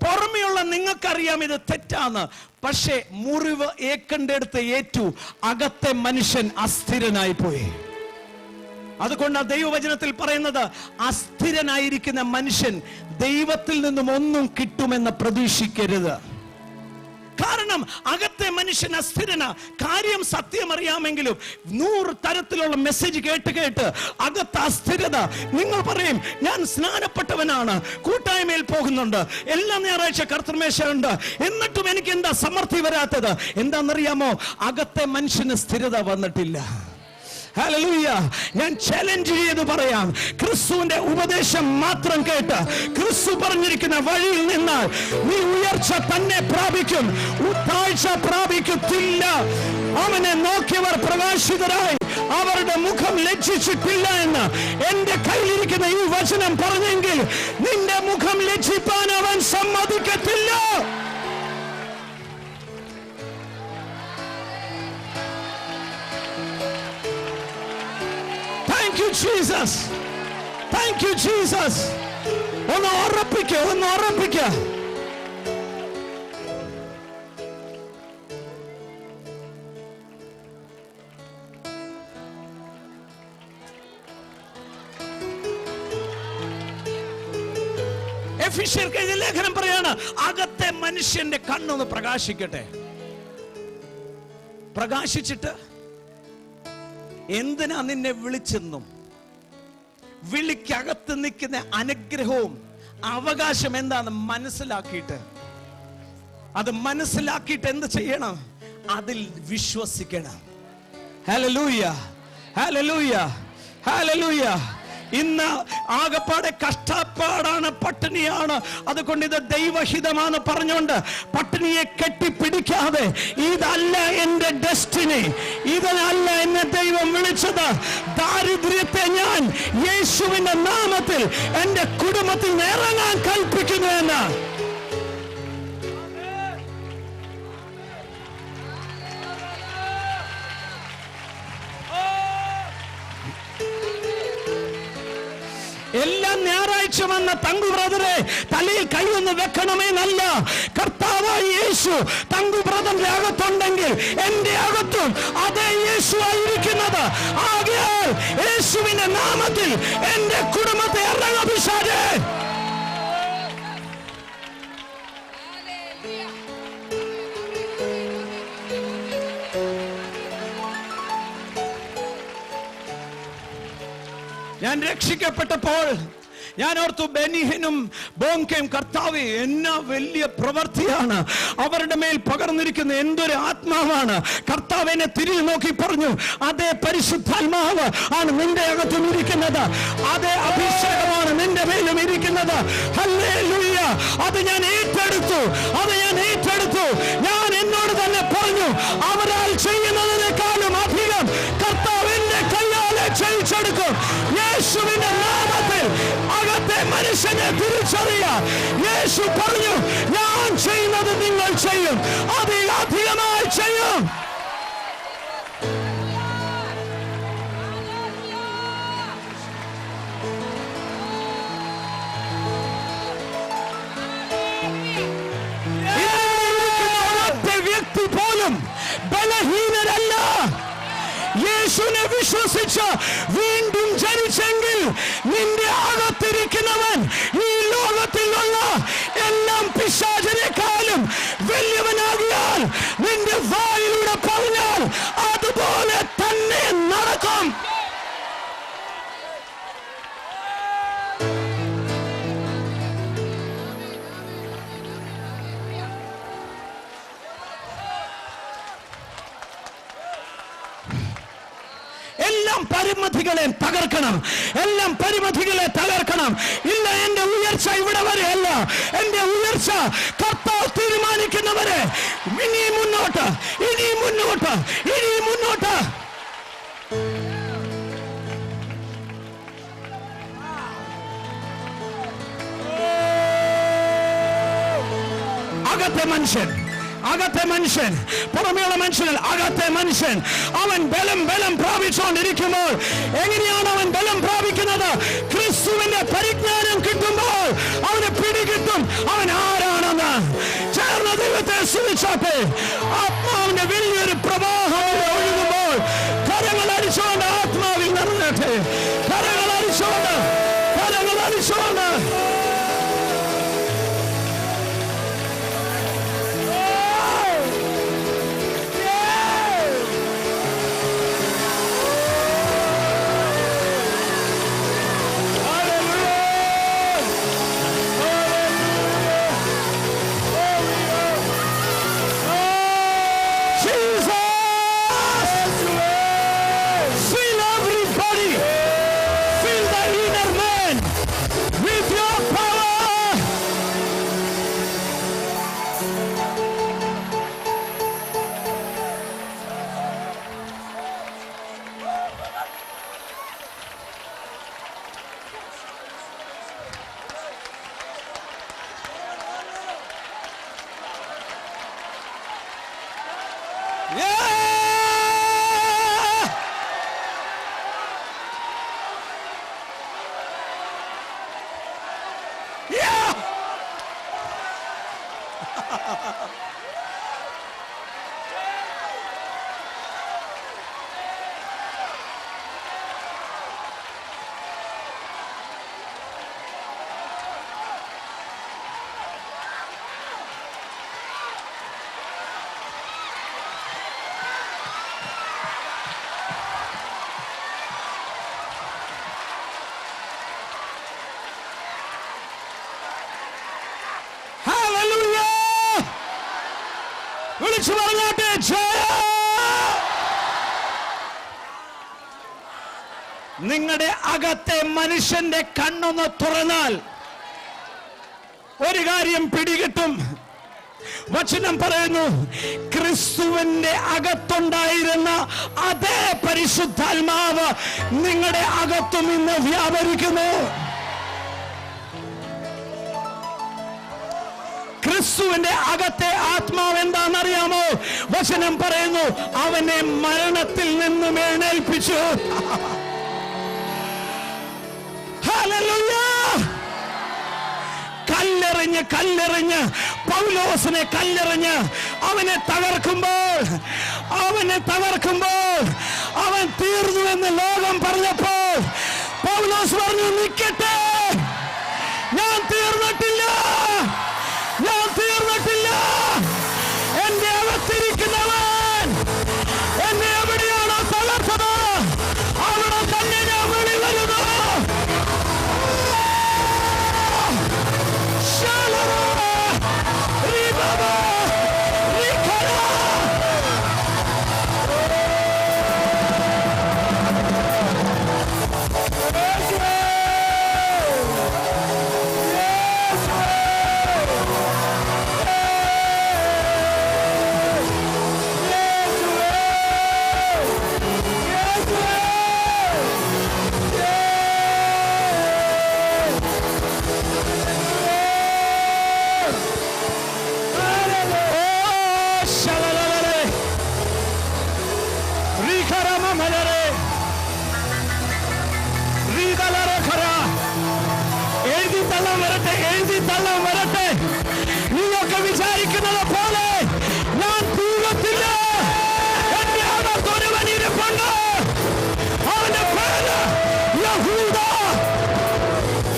പുറമെയുള്ള നിങ്ങൾക്കറിയാം ഇത് തെറ്റാന്ന്, പക്ഷേ മുറിവ് ഏക്കണ്ടെടുത്ത് ഏറ്റു, അകത്തെ മനുഷ്യൻ അസ്ഥിരനായി പോയി. അതുകൊണ്ടാണ് ദൈവവചനത്തിൽ പറയുന്നത്, അസ്ഥിരനായിരിക്കുന്ന മനുഷ്യൻ ദൈവത്തിൽ നിന്നും ഒന്നും കിട്ടുമെന്ന് പ്രതീക്ഷിക്കരുത്. കാരണം അകത്തെ മനുഷ്യൻ അസ്ഥിരന. കാര്യം സത്യം അറിയാമെങ്കിലും 100 തരത്തിലുള്ള മെസ്സേജ് കേട്ട് അകത്ത് അസ്ഥിരത. നിങ്ങൾ പറയും, ഞാൻ സ്നാനപ്പെട്ടവനാണ്, കൂട്ടായ്മയിൽ പോകുന്നുണ്ട്, എല്ലാ ഞായറാഴ്ച കർത്തൃമേശ ഉണ്ട്, എന്നിട്ടും എനിക്ക് എന്താ സമൃദ്ധി വരാത്തത്? എന്താണെന്നറിയാമോ? അകത്തെ മനുഷ്യന് സ്ഥിരത വന്നിട്ടില്ല. ഹല്ലേലൂയ. ഞാൻ ചലഞ്ച് ചെയ്ത് പറയാം, ക്രിസ്തുവിന്റെ ഉപദേശം മാത്രം കേട്ട് ക്രിസ്തു പറഞ്ഞിരിക്കുന്ന വഴിയിൽ നിന്നാൽ നീ ഉയർച്ച തന്നെ പ്രാപിക്കും, താഴ്ച പ്രാപിക്കത്തില്ല. അവനെ നോക്കിയവർ പ്രകാശിതരായി, അവരുടെ മുഖം ലജ്ജിച്ചിട്ടില്ല എന്ന് എന്റെ കയ്യിലിരിക്കുന്ന ഈ വചനം പറഞ്ഞെങ്കിൽ നിന്റെ മുഖം ലജ്ജിപ്പാൻ അവൻ സമ്മതിക്കത്തില്ല. Thank you, Jesus. Thank you, Jesus. ഒന്ന് ഉറപ്പിക്ക. എഫെസ്യർക്ക് എഴുതിയ ലേഖനം പറയാണ്, അകത്തെ മനുഷ്യന്റെ കണ്ണൊന്ന് പ്രകാശിക്കട്ടെ. പ്രകാശിച്ചിട്ട് എന്തിനാ നിന്നെ വിളിച്ചെന്നും വിളിക്കകത്ത് നിൽക്കുന്ന അനുഗ്രഹവും അവകാശം എന്താന്ന് മനസ്സിലാക്കിയിട്ട്, അത് മനസ്സിലാക്കിയിട്ട് എന്ത് ചെയ്യണം? അതിൽ വിശ്വസിക്കണം. Hallelujah, hallelujah, hallelujah. ഇന്ന് ആകപ്പാടെ കഷ്ടപ്പാടാണ്, പട്ടിണിയാണ്. അതുകൊണ്ട് ഇത് ദൈവഹിതമാണ് പറഞ്ഞുകൊണ്ട് പട്ടിണിയെ കെട്ടിപ്പിടിക്കാതെ, ഇതല്ല എന്റെ ഡെസ്റ്റിനി, ഇതിനല്ല എന്നെ ദൈവം വിളിച്ചത്, ദാരിദ്ര്യത്തെ ഞാൻ യേശുവിന്റെ നാമത്തിൽ എന്റെ കുടുംബത്തിൽ ഇറങ്ങാൻ കൽപ്പിക്കുന്നു എന്ന് എല്ലാ ഞായറാഴ്ച വന്ന തങ്കു ബ്രദറെ തലയിൽ കൈയൊന്ന് വെക്കണമേ നല്ല. കർത്താവായ യേശു തങ്കു ബ്രദറിന്റെ അകത്തുണ്ടെങ്കിൽ എന്റെ അകത്തും അതേ യേശു ആയിരിക്കുന്നത്. ആകയാൽ യേശുവിന്റെ നാമത്തിൽ എന്റെ കുടുംബത്തെ ഇറങ്ങ പിശാചേ. ഞാൻ രക്ഷിക്കപ്പെട്ടപ്പോൾ ഞാൻ ഓർത്തു ബെനിഹിനും ബോങ്കയും കർത്താവേ എന്നാ വലിയ പ്രവൃത്തിയാണ് അവരുടെ മേൽ പകർന്നിരിക്കുന്ന, എന്തൊരു ആത്മാവാണ്. കർത്താവിനെ തിരിഞ്ഞു നോക്കി പറഞ്ഞു, അതേ പരിശുദ്ധാത്മാവ് ആണ് നിന്റെ അകത്തും ഇരിക്കുന്നത്, അതേ അഭിഷേകമാണ് നിന്റെ മേലും ഇരിക്കുന്നത്. ഹല്ലേലൂയ. അത് ഞാൻ ഏറ്റെടുത്തു, അത് ഞാൻ ഏറ്റെടുത്തു. ഞാൻ എന്നോട് തന്നെ പറഞ്ഞു, അവരാൽ ചെയ്യുന്നതിനേക്കാളും അധികം കർത്താവിന്റെ കയ്യാലെ ചെയ്യിച്ചെടുക്കും. യേശുവിന്റെ നാമത്തിൽ അകത്തെ മനുഷ്യനെ തിരിച്ചറിയാം. യേശു പറഞ്ഞു, ഞാൻ ചെയ്യുന്നത് നിങ്ങൾ ചെയ്യും, അധികമായി ചെയ്യും. വ്യക്തി പോലും ബലഹീനരല്ല. യേശുവിനെ വിശ്വസിച്ച് വീണ്ടും ജനിച്ചെങ്കിൽ നിന്റെ അകത്തിരിക്കുന്നവൻ ഈ ലോകത്തിലുള്ള എല്ലാം പിശാചിനെക്കാളും വലിയവനാകിയാൽ നിന്റെ വായിലൂടെ പറഞ്ഞാൽ അതുപോലെ തന്നെ നടക്കും. എല്ലാം പരിമിതികളെ തകർക്കണം, എല്ലാം പരിമിതികളെ തകർക്കണം. ഇല്ല, എന്റെ ഉയർച്ച ഇവിടെ വരെയല്ല, എന്റെ ഉയർച്ച കർത്താവ് തീരുമാനിക്കുന്നവരെ ഇനി മുന്നോട്ട്, ഇനി മുന്നോട്ട്, ഇനി മുന്നോട്ട്. അകത്തെ മനുഷ്യൻ, അകത്തെ മനുഷ്യൻ, പുറമെയുള്ള മനുഷ്യൻ, അകത്തെ മനുഷ്യൻ അവൻ ബലം പ്രാപിച്ചുകൊണ്ടിരിക്കുമ്പോൾ എങ്ങനെയാണ് അവൻ ബലം പ്രാപിക്കുന്നത്? ക്രിസ്തുവിന്റെ പരിജ്ഞാനം കിട്ടുമ്പോൾ അവന് പിടികിട്ടും അവൻ ആരാണെന്ന്. ചേർന്ന ദൈവത്തെ സ്തുതിച്ചാട്ടെ. ആത്മാവിന്റെ വലിയൊരു പ്രവാഹം ഒഴുകുമ്പോൾ കരങ്ങൾ അടിച്ചുകൊണ്ട് ആത്മാവിൽ നിറഞ്ഞട്ടെ. കരങ്ങൾ അടിച്ചുകൊണ്ട്, കരങ്ങൾ അടിച്ചുകൊണ്ട്. വിളിച്ചു പറഞ്ഞാട്ടെ, നിങ്ങളുടെ അകത്തെ മനുഷ്യന്റെ കണ്ണൊന്ന് തുറന്നാൽ ഒരു കാര്യം പിടികിട്ടും. വചനം പറയുന്നു, ക്രിസ്തുവിന്റെ അകത്തുണ്ടായിരുന്ന അതേ പരിശുദ്ധാത്മാവ് നിങ്ങളുടെ അകത്തും ഇന്ന് വ്യാപരിക്കുന്നു. ക്രിസ്തുവിന്റെ അകത്തെ ആത്മാവ് എന്താണെന്നറിയാമോ? വചനം പറയുന്നു, അവനെ മരണത്തിൽ നിന്നും എഴുന്നേൽപ്പിച്ചു. ഹല്ലേലൂയ. കല്ലെറിഞ്ഞ് പൗലോസിനെ കല്ലെറിഞ്ഞ് അവനെ തകർക്കുമ്പോൾ അവൻ തീർന്നു എന്ന് ലോകം പറഞ്ഞപ്പോൾ പൗലോസ് പറഞ്ഞു, നിൽക്കട്ടെ, ഞാൻ തീർന്നിട്ടില്ല. എന്റെ അകത്തിരിക്കുന്നവൻ എന്നെ എവിടെയാണോ തളർത്തത് അവിടെ തന്നെ ഞാൻ വെളി വരുന്നു. എഴുതി തള്ളാൻ വരട്ടെ. നീയൊക്കെ വിചാരിക്കുന്നത് പോലെ ഞാൻ തീരത്തില്ല. എന്റെ അകത്തൊരുവൻ ഇരിപ്പുണ്ട്. അവന്റെ പേര് യഹൂദ.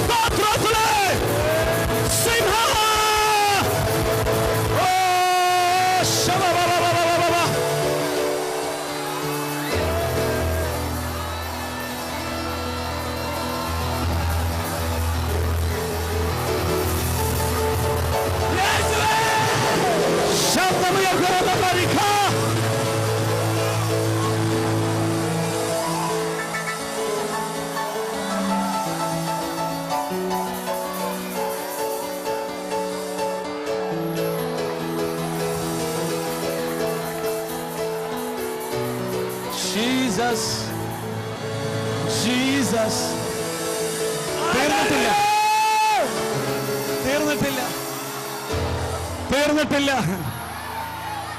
ഗോത്രത്തിലെ സിംഹം. ഓ ശബബബബബബബ. ജീസസ്.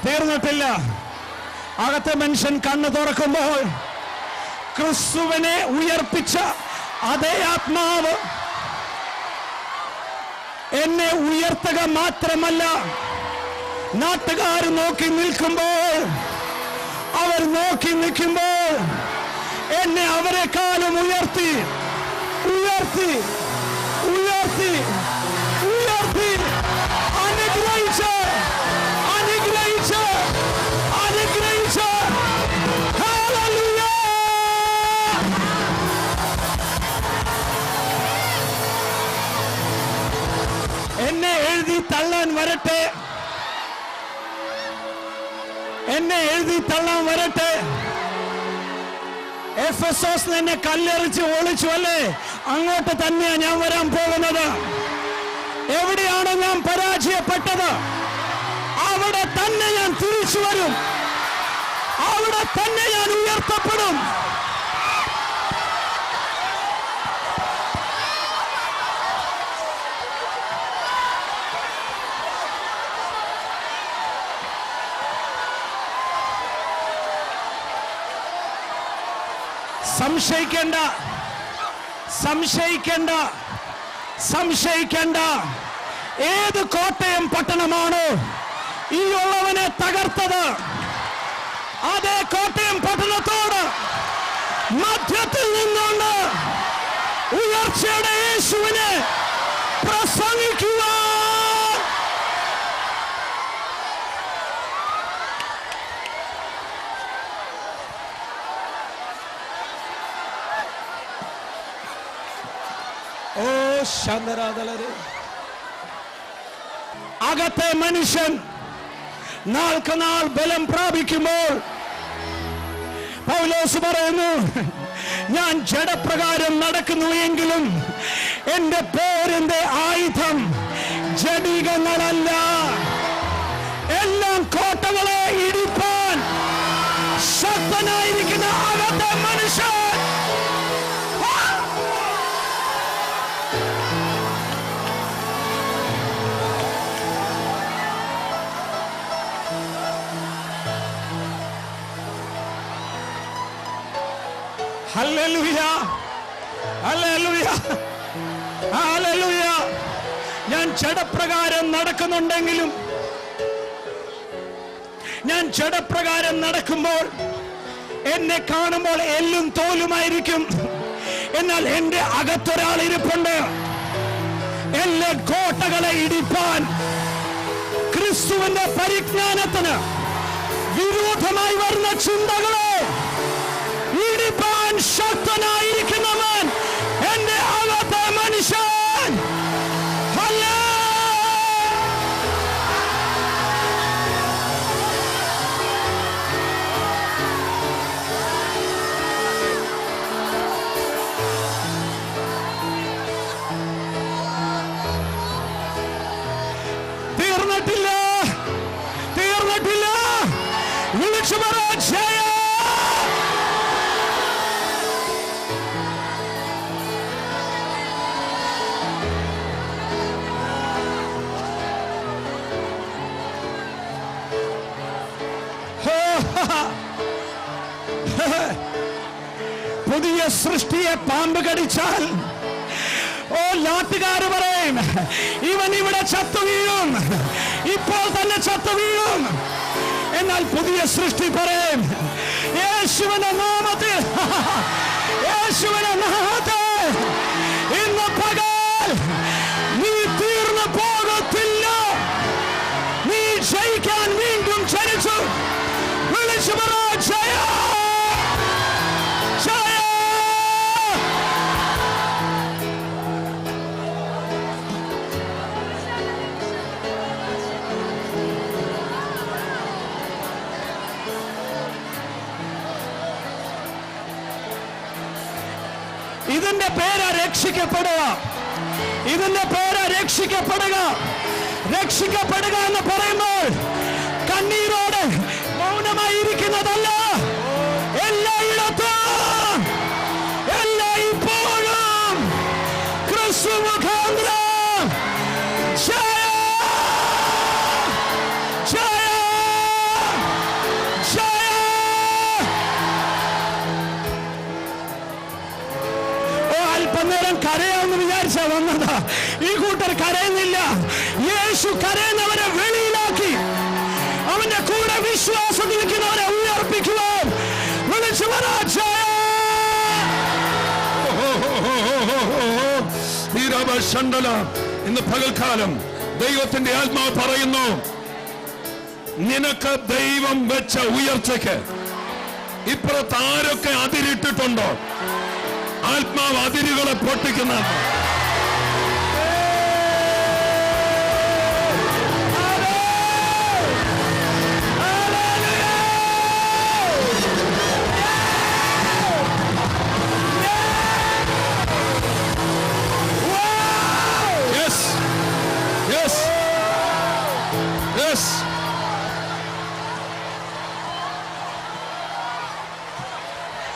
തീർന്നിട്ടില്ല. അകത്തെ മനുഷ്യൻ കണ്ണു തുറക്കുമ്പോൾ ക്രിസ്തുവിനെ ഉയർപ്പിച്ച അതേ ആത്മാവ് എന്നെ ഉയർത്തുക മാത്രമല്ല, നാട്ടുകാർ നോക്കി നിൽക്കുമ്പോൾ എന്നെ അവരെക്കാളും ഉയർത്തി അനുഗ്രഹിച്ച് ഹല്ലേലൂയ. എന്നെ എഴുതി തള്ളാൻ വരട്ടെ. എഫെസോസ് എന്നെ കല്ലെറിച്ച് ഒളിച്ചു അല്ലേ? അങ്ങോട്ട് തന്നെയാണ് ഞാൻ വരാൻ പോകുന്നത്. എവിടെയാണ് ഞാൻ പരാജയപ്പെട്ടത് അവിടെ തന്നെ ഞാൻ തിരിച്ചു വരും. അവിടെ തന്നെ ഞാൻ ഉയർത്തപ്പെടും. സംശയിക്കേണ്ട. ഏത് കോട്ടയം പട്ടണമാണോ ഈ ഉള്ളവനെ തകർത്തത്, അതേ കോട്ടയം പട്ടണത്തോട് മധ്യത്തിൽ നിന്നുകൊണ്ട് ഉയർച്ചയുടെ യേശുവിനെ പ്രസംഗിക്കുക. ഓ ശാന്തരാധലരെ, അകത്തെ മനുഷ്യൻ നാൾക്കുനാൾ ബലം പ്രാപിക്കുമ്പോൾ പൗലോസ് പറയുന്നു, ഞാൻ ജഡപ്രകാരം നടക്കുന്നു എങ്കിലും എന്റെ പോരിന്റെ ആയുധം ജഡികങ്ങളല്ല, എല്ലാം കോട്ടകളെ ഇടിപ്പാൻ ശക്തനായിരിക്കുന്ന അകത്തെ മനുഷ്യൻ. Hallelujah, hallelujah, hallelujah. ഞാൻ ജഡപ്രകാരം നടക്കുന്നുണ്ടെങ്കിലും, ഞാൻ ജഡപ്രകാരം നടക്കുമ്പോൾ എന്നെ കാണുമ്പോൾ എല്ലും തോലുമായിരിക്കും. എന്നാൽ എന്റെ അകത്തൊരാൾ ഇരിപ്പുണ്ട്. എല്ലാ കോട്ടകളെ ഇടിപ്പാൻ, ക്രിസ്തുവിന്റെ പരിജ്ഞാനത്തിന് വിരോധമായി വരുന്ന ചിന്തകളെ ഇടിപ്പാൻ ശക്തനായിരിക്കുന്നവൻ എന്റെ അകത്തെ മനുഷ്യൻ. തീർന്നിട്ടില്ല, തീർന്നിട്ടില്ല. വിളിച്ചു പറ ജയ. പുതിയ സൃഷ്ടിയെ പാമ്പ് കടിച്ചാൽ, ഓ നാട്ടുകാര് പറയും ഇവൻ ഇവിടെ ചത്തു വീഴും, ഇപ്പോൾ തന്നെ ചത്തു വീഴും. എന്നാൽ പുതിയ സൃഷ്ടി പറയും യേശുവിന്റെ നാമത്തിൽ, യേശുവിന്റെ നാമത്തിൽ ഇന്ന് പകൽ നീ തീർന്നു പോകത്തില്ല. നീ ജയിക്കാൻ വീണ്ടും ജനിച്ചു. വിളിച്ചു പറ ജയ, ജയ. ഇതിന്റെ പേരാ രക്ഷിക്കപ്പെടുക. ഇതിന്റെ പേരാ രക്ഷിക്കപ്പെടുക. രക്ഷിക്കപ്പെടുക എന്ന് പറയുമ്പോൾ കണ്ണീരോടെ മൗനമായിരിക്കുന്നതല്ല. എല്ലായിടത്തും, എല്ലായ്പ്പോഴും ക്രിസ്തു മുഖാന്തരം ജയ, ജയ, ജയ. അല്പനേരം കരയാമെന്ന് വിചാരിച്ചാ വന്നതാ. ഈ കൂട്ടർ കരയുന്നില്ല. യേശു കരയുന്നവരെ വെളിയിലാക്കി അവന്റെ കൂടെ വിശ്വാസം നിൽക്കുന്നവരെ ഉയർപ്പിക്കുവാൻ വിളിച്ചു പറ ജയ. ഇന്ന് പകൽക്കാലം ദൈവത്തിന്റെ ആത്മാവ് പറയുന്നു, നിനക്ക് ദൈവം വെച്ച ഉയർച്ചയ്ക്ക് ഇപ്പുറത്ത് ആരൊക്കെ അതിരിട്ടിട്ടുണ്ടോ, ആത്മാവ് അതിരുകളെ പൊട്ടിക്കുന്ന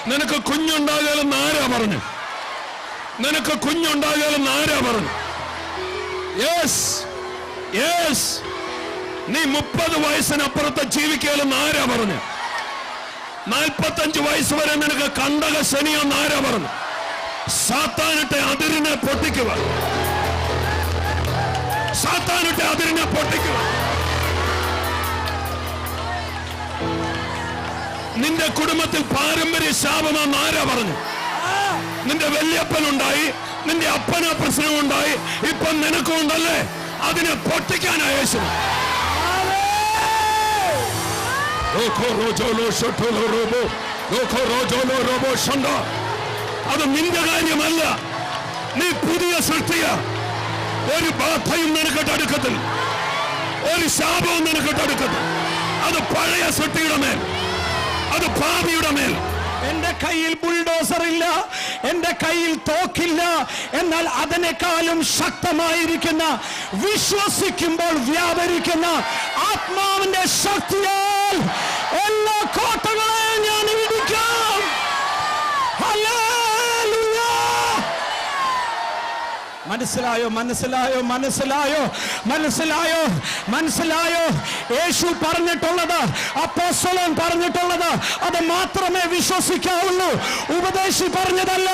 നിനക്ക് കുഞ്ഞുണ്ടാകാലെന്ന് ആരാ പറഞ്ഞു? നിനക്ക് കുഞ്ഞുണ്ടാകാലെന്ന് ആരാ പറഞ്ഞു? Yes, yes. നീ 30 വയസ്സിനപ്പുറത്ത് ജീവിക്കാലെന്ന് ആരാ പറഞ്ഞു? 45 വയസ്സ് വരെ നിനക്ക് കണ്ടക ശനിയെന്ന് ആരാ പറഞ്ഞു? സാത്താനിട്ട് അതിരിനെ പൊട്ടിക്കുക, സാത്താനിട്ട് അതിരിനെ പൊട്ടിക്കുക. നിന്റെ കുടുംബത്തിൽ പാരമ്പര്യ ശാപമെന്ന് ആരാ പറഞ്ഞു? നിന്റെ വല്യപ്പനുണ്ടായി, നിന്റെ അപ്പന പ്രശ്നമുണ്ടായി, ഇപ്പൊ നിനക്കുണ്ടല്ലേ? അതിനെ പൊട്ടിക്കാനാ യേശു. അത് നിന്റെ കാര്യമല്ല. നീ പുതിയ സൃഷ്ടിയ. ഒരു ബാധയും നിനക്ക് അടുക്കത്തിൽ, ഒരു ശാപവും നിനക്ക് അടുക്കത്തിൽ. അത് പഴയ സൃഷ്ടിയുടെ മേൽ, അത് പാപിയുടെ മേൽ. എന്റെ കയ്യിൽ ബുൾഡോസർ ഇല്ല, എന്റെ കയ്യിൽ തോക്കില്ല. എന്നാൽ അതിനേക്കാളും ശക്തമായിരിക്കുന്ന, വിശ്വസിക്കുമ്പോൾ വ്യാപരിക്കുന്ന ആത്മാവിന്റെ ശക്തിയാൽ എല്ലാ കോട്ടകളെയും ഞാൻ ഇടിക്കാം. ഹല്ലേലൂയ. മനസ്സിലായോ? മനസ്സിലായോ? മനസ്സിലായോ? മനസ്സിലായോ? മനസ്സിലായോ? യേശു പറഞ്ഞിട്ടുള്ളത്, അപ്പോസ്തലൻ പറഞ്ഞിട്ടുള്ളത്, അത് മാത്രമേ വിശ്വസിക്കാവുള്ളൂ. ഉപദേശി പറഞ്ഞതല്ല,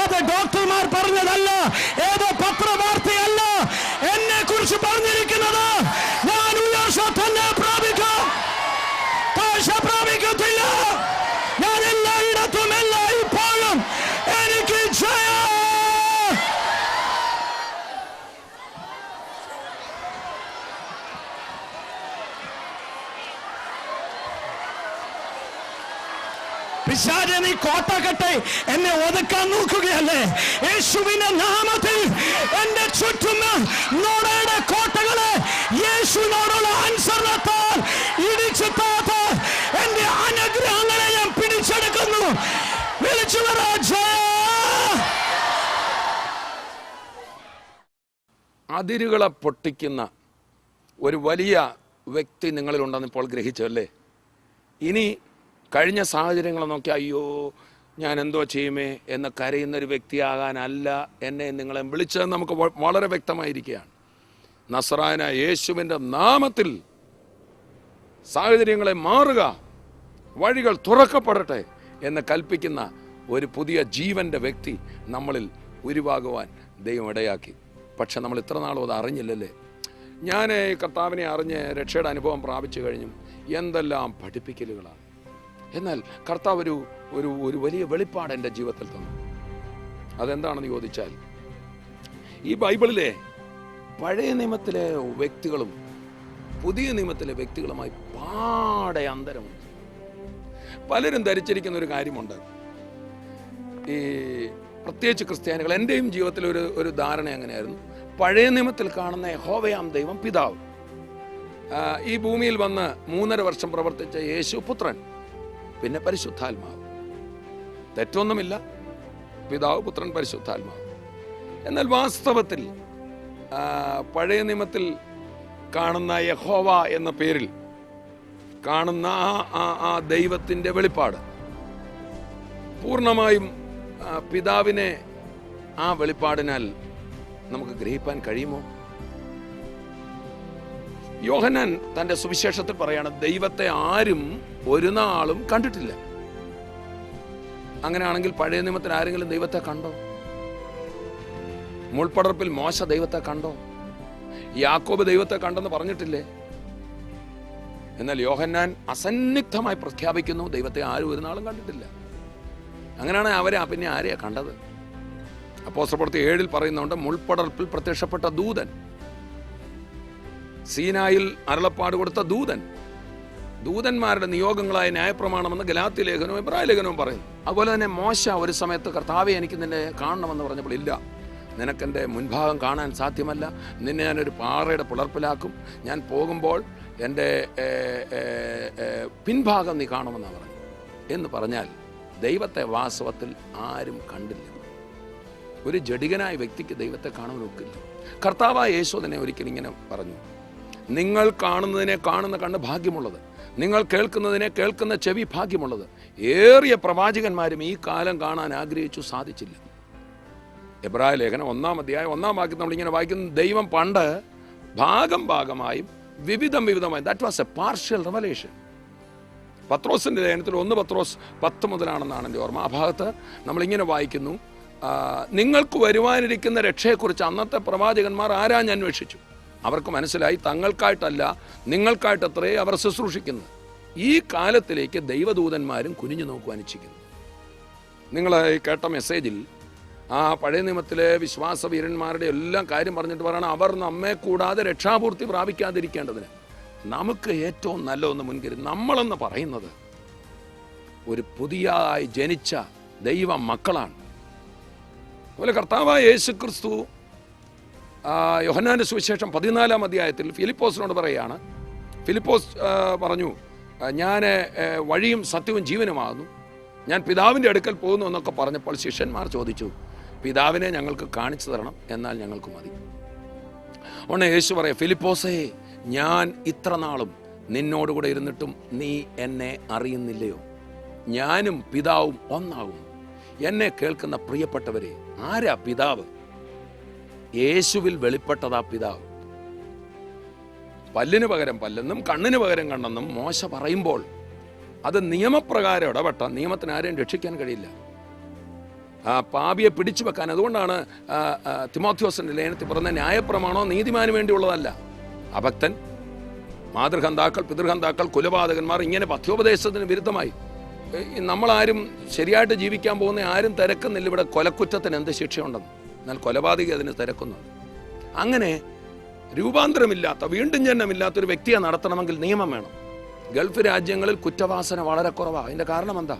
അത് ഡോക്ടർമാർ പറഞ്ഞതല്ല, ഏതോ പത്രവാർത്തയല്ല. എന്നെ കുറിച്ച് പറഞ്ഞിരിക്കുന്നത് ഞാൻ ഉയർച്ച തന്നെ പ്രാപിക്കും, താഴ്ച പ്രാപിക്കത്തില്ല. ഞാൻ എല്ലായിടത്തും എല്ലായ്പ്പോഴും എനിക്ക് ജയം. പിശാചേ, നീ കോട്ട കെട്ടി എന്നെ ഒതുക്കാൻ നോക്കുകയല്ലേ? യേശുവിന്റെ നാമത്തിൽ എന്റെ ചുറ്റും നോടയുടെ കോട്ടകളെ യേശുവിനോടുള്ള അനുസരണത്താൽ ഇടിച്ചു താത്ത് എന്റെ അനുഗ്രഹങ്ങളെ ഞാൻ പിടിച്ചെടുക്കുന്നു. വിളിച്ചു പറ ജയ. അതിരുകളെ പൊട്ടിക്കുന്ന ഒരു വലിയ വ്യക്തി നിങ്ങളിലുണ്ടെന്ന് ഇപ്പോൾ ഗ്രഹിച്ചല്ലേ? ഇനി കഴിഞ്ഞ സാഹചര്യങ്ങളെ നോക്കി അയ്യോ ഞാൻ എന്തോ ചെയ്യുമേ എന്ന് കരയുന്നൊരു വ്യക്തിയാകാനല്ല എന്നെ നിങ്ങളെ വിളിച്ചത്. നമുക്ക് വളരെ വ്യക്തമായിരിക്കുകയാണ്. നസറായനായ യേശുവിൻ്റെ നാമത്തിൽ സാഹചര്യങ്ങളെ മാറുക, വഴികൾ തുറക്കപ്പെടട്ടെ എന്ന് കൽപ്പിക്കുന്ന ഒരു പുതിയ ജീവൻ്റെ വ്യക്തി നമ്മളിൽ ഉരുവാകുവാൻ ദൈവം ഇടയാക്കി. പക്ഷെ നമ്മൾ ഇത്ര നാളും അത് അറിഞ്ഞില്ലല്ലേ? ഞാൻ കർത്താവിനെ അറിഞ്ഞ് രക്ഷയുടെ അനുഭവം പ്രാപിച്ചു കഴിഞ്ഞും എന്തെല്ലാം പഠിപ്പിക്കലുകളാണ്. എന്നാൽ കർത്താവ് ഒരു വലിയ വെളിപ്പാട് എൻ്റെ ജീവിതത്തിൽ തന്നു. അതെന്താണെന്ന് ചോദിച്ചാൽ, ഈ ബൈബിളിലെ പഴയ നിയമത്തിലെ വ്യക്തികളും പുതിയ നിയമത്തിലെ വ്യക്തികളുമായി പാടെ അന്തരമുണ്ട്. പലരും ധരിച്ചിരിക്കുന്ന ഒരു കാര്യമുണ്ട്, ഈ പ്രത്യേകിച്ച് ക്രിസ്ത്യാനികൾ, എൻ്റെയും ജീവിതത്തിൽ ഒരു ധാരണ എങ്ങനെയായിരുന്നു, പഴയ നിയമത്തിൽ കാണുന്ന യഹോവയാം ദൈവം പിതാവ്, ഈ ഭൂമിയിൽ വന്ന് 3.5 വർഷം പ്രവർത്തിച്ച യേശു പുത്രൻ, പിന്നെ പരിശുദ്ധാത്മാവ്. തെറ്റൊന്നുമില്ല, പിതാവ്, പുത്രൻ, പരിശുദ്ധാത്മാവ്. എന്നാൽ വാസ്തവത്തിൽ പഴയ നിയമത്തിൽ കാണുന്ന യഹോവ എന്ന പേരിൽ കാണുന്ന ആ ദൈവത്തിൻ്റെ വെളിപ്പാട് പൂർണ്ണമായും പിതാവിനെ ആ വെളിപ്പാടിനാൽ നമുക്ക് ഗ്രഹിപ്പാൻ കഴിയുമോ? യോഹന്നാൻ തന്റെ സുവിശേഷത്തിൽ പറയാണ്, ദൈവത്തെ ആരും ഒരു നാളും കണ്ടിട്ടില്ല. അങ്ങനെയാണെങ്കിൽ പഴയ നിയമത്തിൽ ആരെങ്കിലും ദൈവത്തെ കണ്ടോ? മുൾപ്പടർപ്പിൽ മോശ ദൈവത്തെ കണ്ടോ? യാക്കോബ് ദൈവത്തെ കണ്ടെന്ന് പറഞ്ഞിട്ടില്ലേ? എന്നാൽ യോഹന്നാൻ അസന്നിഗ്ധമായി പ്രഖ്യാപിക്കുന്നു, ദൈവത്തെ ആരും ഒരു നാളും കണ്ടിട്ടില്ല. അങ്ങനെയാണ് അവരെ പിന്നെ ആരെയാ കണ്ടത്? അപ്പോസ്തലപ്രവൃത്തി 7 പറയുന്നുണ്ട്, മുൾപ്പടർപ്പിൽ പ്രത്യക്ഷപ്പെട്ട ദൂതൻ, സീനായിൽ അരുളപ്പാട് കൊടുത്ത ദൂതൻ, ദൂതന്മാരുടെ നിയോഗങ്ങളായ ന്യായപ്രമാണമെന്ന് ഗലാത്യ ലേഖനവും എബ്രായ ലേഖനവും പറയുന്നു. അതുപോലെ തന്നെ മോശ ഒരു സമയത്ത് കർത്താവെ എനിക്ക് നിന്നെ കാണണമെന്ന് പറഞ്ഞപ്പോൾ, ഇല്ല, നിനക്കെൻ്റെ മുൻഭാഗം കാണാൻ സാധ്യമല്ല, നിന്നെ ഞാനൊരു പാറയുടെ പിളർപ്പിലാക്കും, ഞാൻ പോകുമ്പോൾ എൻ്റെ പിൻഭാഗം നീ കാണുമെന്നാണ് പറഞ്ഞു. എന്ന് പറഞ്ഞാൽ ദൈവത്തെ വാസ്തവത്തിൽ ആരും കണ്ടില്ല. ഒരു ജഡികനായ വ്യക്തിക്ക് ദൈവത്തെ കാണാൻ ഒക്കില്ല. കർത്താവായ യേശു തന്നെ ഒരിക്കലും ഇങ്ങനെ പറഞ്ഞു, നിങ്ങൾ കാണുന്നതിനെ കാണുന്ന കണ്ണ് ഭാഗ്യമുള്ളത്, നിങ്ങൾ കേൾക്കുന്നതിനെ കേൾക്കുന്ന ചെവി ഭാഗ്യമുള്ളത്. ഏറിയ പ്രവാചകന്മാരും ഈ കാലം കാണാൻ ആഗ്രഹിച്ചു, സാധിച്ചില്ല. എബ്രായ ലേഖനം 1-ാം അധ്യായം 1-ാം വാക്യം നമ്മളിങ്ങനെ വായിക്കുന്നു, ദൈവം പണ്ട് ഭാഗമായും വിവിധമായും, that was a partial revelation. പത്രോസിന്റെ ലേഖനത്തിൽ 1 പത്രോസ് 10 മുതലാണെന്നാണ് എൻ്റെ ഓർമ്മ. ആ ഭാഗത്ത് നമ്മളിങ്ങനെ വായിക്കുന്നു, നിങ്ങൾക്ക് വരുവാനിരിക്കുന്ന രക്ഷയെക്കുറിച്ച് അന്നത്തെ പ്രവാചകന്മാർ ആരാഞ്ഞന്വേഷിച്ചു. അവർക്ക് മനസ്സിലായി, തങ്ങൾക്കായിട്ടല്ല നിങ്ങൾക്കായിട്ടത്രേ അവർ ശുശ്രൂഷിക്കുന്നത്. ഈ കാലത്തിലേക്ക് ദൈവദൂതന്മാരും കുനിഞ്ഞു നോക്കുവാൻ ഇച്ഛിക്കുന്നു. നിങ്ങൾ കേട്ട മെസ്സേജിൽ ആ പഴയ നിയമത്തിലെ വിശ്വാസ വീരന്മാരുടെ എല്ലാം കാര്യം പറഞ്ഞിട്ട് പറയണം, അവർ നമ്മെ കൂടാതെ രക്ഷാപൂർത്തി പ്രാപിക്കാതിരിക്കേണ്ടതിന് നമുക്ക് ഏറ്റവും നല്ലതൊന്ന് മുൻകരുതി. നമ്മളെന്ന് പറയുന്നത് ഒരു പുതിയതായി ജനിച്ച ദൈവ മക്കളാണ്. അതുപോലെ കർത്താവായ യേശു ക്രിസ്തു യോഹന്നാന്റെ സുവിശേഷം 14-ാം അധ്യായത്തിൽ ഫിലിപ്പോസിനോട് പറയുകയാണ്. ഫിലിപ്പോസ് പറഞ്ഞു, ഞാൻ വഴിയും സത്യവും ജീവനുമാകുന്നു, ഞാൻ പിതാവിൻ്റെ അടുക്കൽ പോകുന്നു എന്നൊക്കെ പറഞ്ഞപ്പോൾ ശിഷ്യന്മാർ ചോദിച്ചു, പിതാവിനെ ഞങ്ങൾക്ക് കാണിച്ചു തരണം, എന്നാൽ ഞങ്ങൾക്ക് മതി. അതുകൊണ്ട് യേശു പറയാം, ഫിലിപ്പോസേ, ഞാൻ ഇത്ര നാളും നിന്നോടുകൂടെ ഇരുന്നിട്ടും നീ എന്നെ അറിയുന്നില്ലയോ? ഞാനും പിതാവും ഒന്നാകും. എന്നെ കേൾക്കുന്ന പ്രിയപ്പെട്ടവരെ, ആരാ പിതാവ്? യേശുവിൽ വെളിപ്പെട്ടതാ പിതാവ്. പല്ലിന് പകരം പല്ലെന്നും കണ്ണിന് പകരം കണ്ണെന്നും മോശ പറയുമ്പോൾ അത് നിയമപ്രകാരം ഇടപെട്ട നിയമത്തിന് ആരെയും രക്ഷിക്കാൻ കഴിയില്ല. പാപിയെ പിടിച്ചു വെക്കാൻ. അതുകൊണ്ടാണ് തിമോഥെയോസിന്റെ ലേഖനത്തിൽ പറഞ്ഞ ന്യായപ്രമാണോ നീതിമാന് വേണ്ടിയുള്ളതല്ല. അഭക്തൻ, മാതൃഹന്താക്കൾ, പിതൃഹന്താക്കൾ, കുലപാതകന്മാർ, ഇങ്ങനെ പഥ്യോപദേശത്തിന് വിരുദ്ധമായി നമ്മളാരും ശരിയായിട്ട് ജീവിക്കാൻ പോകുന്ന ആരും തിരക്കുന്നില്ല. ഇവിടെ കൊലക്കുറ്റത്തിന് എന്ത് ശിക്ഷയുണ്ടെന്ന്, എന്നാൽ കൊലപാതകി അതിന് തിരക്കുന്നുണ്ട്. അങ്ങനെ രൂപാന്തരമില്ലാത്ത, വീണ്ടും ജന്മമില്ലാത്തൊരു വ്യക്തിയെ നടത്തണമെങ്കിൽ നിയമം വേണം. ഗൾഫ് രാജ്യങ്ങളിൽ കുറ്റവാസന വളരെ കുറവാണ്. അതിന്റെ കാരണം എന്താ?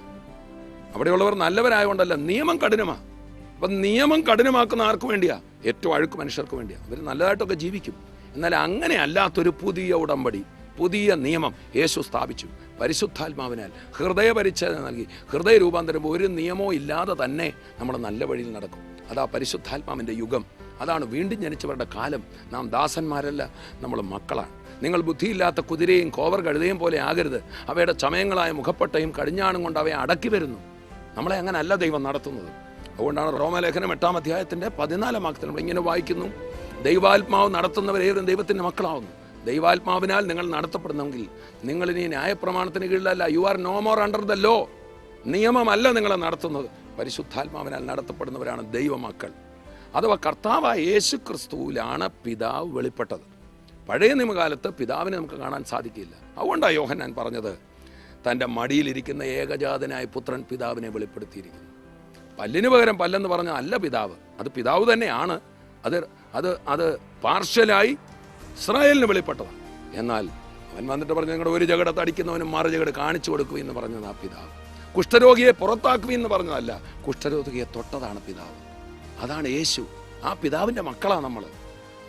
അവിടെയുള്ളവർ നല്ലവരായതുകൊണ്ടല്ല, നിയമം കഠിനമാണ്. അപ്പം നിയമം കഠിനമാക്കുന്ന ആർക്ക് വേണ്ടിയാ? ഏറ്റവും അഴുക്ക് മനുഷ്യർക്ക് വേണ്ടിയാ. അവർ നല്ലതായിട്ടൊക്കെ ജീവിക്കും. എന്നാൽ അങ്ങനെ അല്ലാത്തൊരു പുതിയ ഉടമ്പടി, പുതിയ നിയമം യേശു സ്ഥാപിച്ചു. പരിശുദ്ധാത്മാവിനാൽ ഹൃദയപരിച്ഛേദന നൽകി, ഹൃദയ രൂപാന്തരം. ഒരു നിയമവും ഇല്ലാതെ തന്നെ നമ്മൾ നല്ല വഴിയിൽ നടക്കും. അതാ പരിശുദ്ധാത്മാവിൻ്റെ യുഗം. അതാണ് വീണ്ടും ജനിച്ചവരുടെ കാലം. നാം ദാസന്മാരല്ല, നമ്മൾ മക്കളാണ്. നിങ്ങൾ ബുദ്ധിയില്ലാത്ത കുതിരയും കോവർ കഴുതയും പോലെ ആകരുത്. അവയുടെ ചമയങ്ങളായ മുഖപ്പട്ടയും കടിഞ്ഞാണും കൊണ്ട് അവയെ അടക്കി വരുന്നു. നമ്മളെ അങ്ങനെ അല്ല ദൈവം നടത്തുന്നത്. അതുകൊണ്ടാണ് റോമാലേഖനം 8-ാം അധ്യായത്തിൻ്റെ 14-ാം വാക്യത്തിൽ നമ്മൾ ഇങ്ങനെ വായിക്കുന്നു: ദൈവാത്മാവ് നടത്തുന്നവരേവരും ദൈവത്തിൻ്റെ മക്കളാവുന്നു. ദൈവാത്മാവിനാൽ നിങ്ങൾ നടത്തപ്പെടുന്നെങ്കിൽ നിങ്ങൾ ഇനി ന്യായപ്രമാണത്തിന് കീഴിലല്ല. You are no more under the law. നിയമമല്ല നിങ്ങളെ നടത്തുന്നത്. പരിശുദ്ധാത്മാവിനാൽ നടത്തപ്പെടുന്നവരാണ് ദൈവമക്കൾ. അഥവാ കർത്താവായ യേശു ക്രിസ്തുവിലാണ് പിതാവ് വെളിപ്പെട്ടത്. പഴയ നിയമകാലത്ത് പിതാവിനെ നമുക്ക് കാണാൻ സാധിക്കില്ല. അതുകൊണ്ടാണ് യോഹന്നാൻ പറഞ്ഞത്, തൻ്റെ മടിയിലിരിക്കുന്ന ഏകജാതനായ പുത്രൻ പിതാവിനെ വെളിപ്പെടുത്തിയിരിക്കുന്നു. പല്ലിന് പകരം പല്ലെന്ന് പറഞ്ഞാൽ അല്ല പിതാവ്, അത് പിതാവ് തന്നെയാണ്. അത് പാർഷ്യലായി ഇസ്രായേലിന് വെളിപ്പെട്ടതാണ്. എന്നാൽ അവൻ വന്നിട്ട് പറഞ്ഞു, നിങ്ങളുടെ ഒരു ജഗടത്ത് അടിക്കുന്നവനും മറു ജഗട് കാണിച്ചു കൊടുക്കും എന്ന് പറഞ്ഞത് ആ പിതാവ്. കുഷ്ഠരോഗിയെ പുറത്താക്കുമെന്ന് പറഞ്ഞതല്ല, കുഷ്ഠരോഗിയെ തൊട്ടതാണ് പിതാവ്. അതാണ് യേശു. ആ പിതാവിൻ്റെ മക്കളാണ് നമ്മൾ.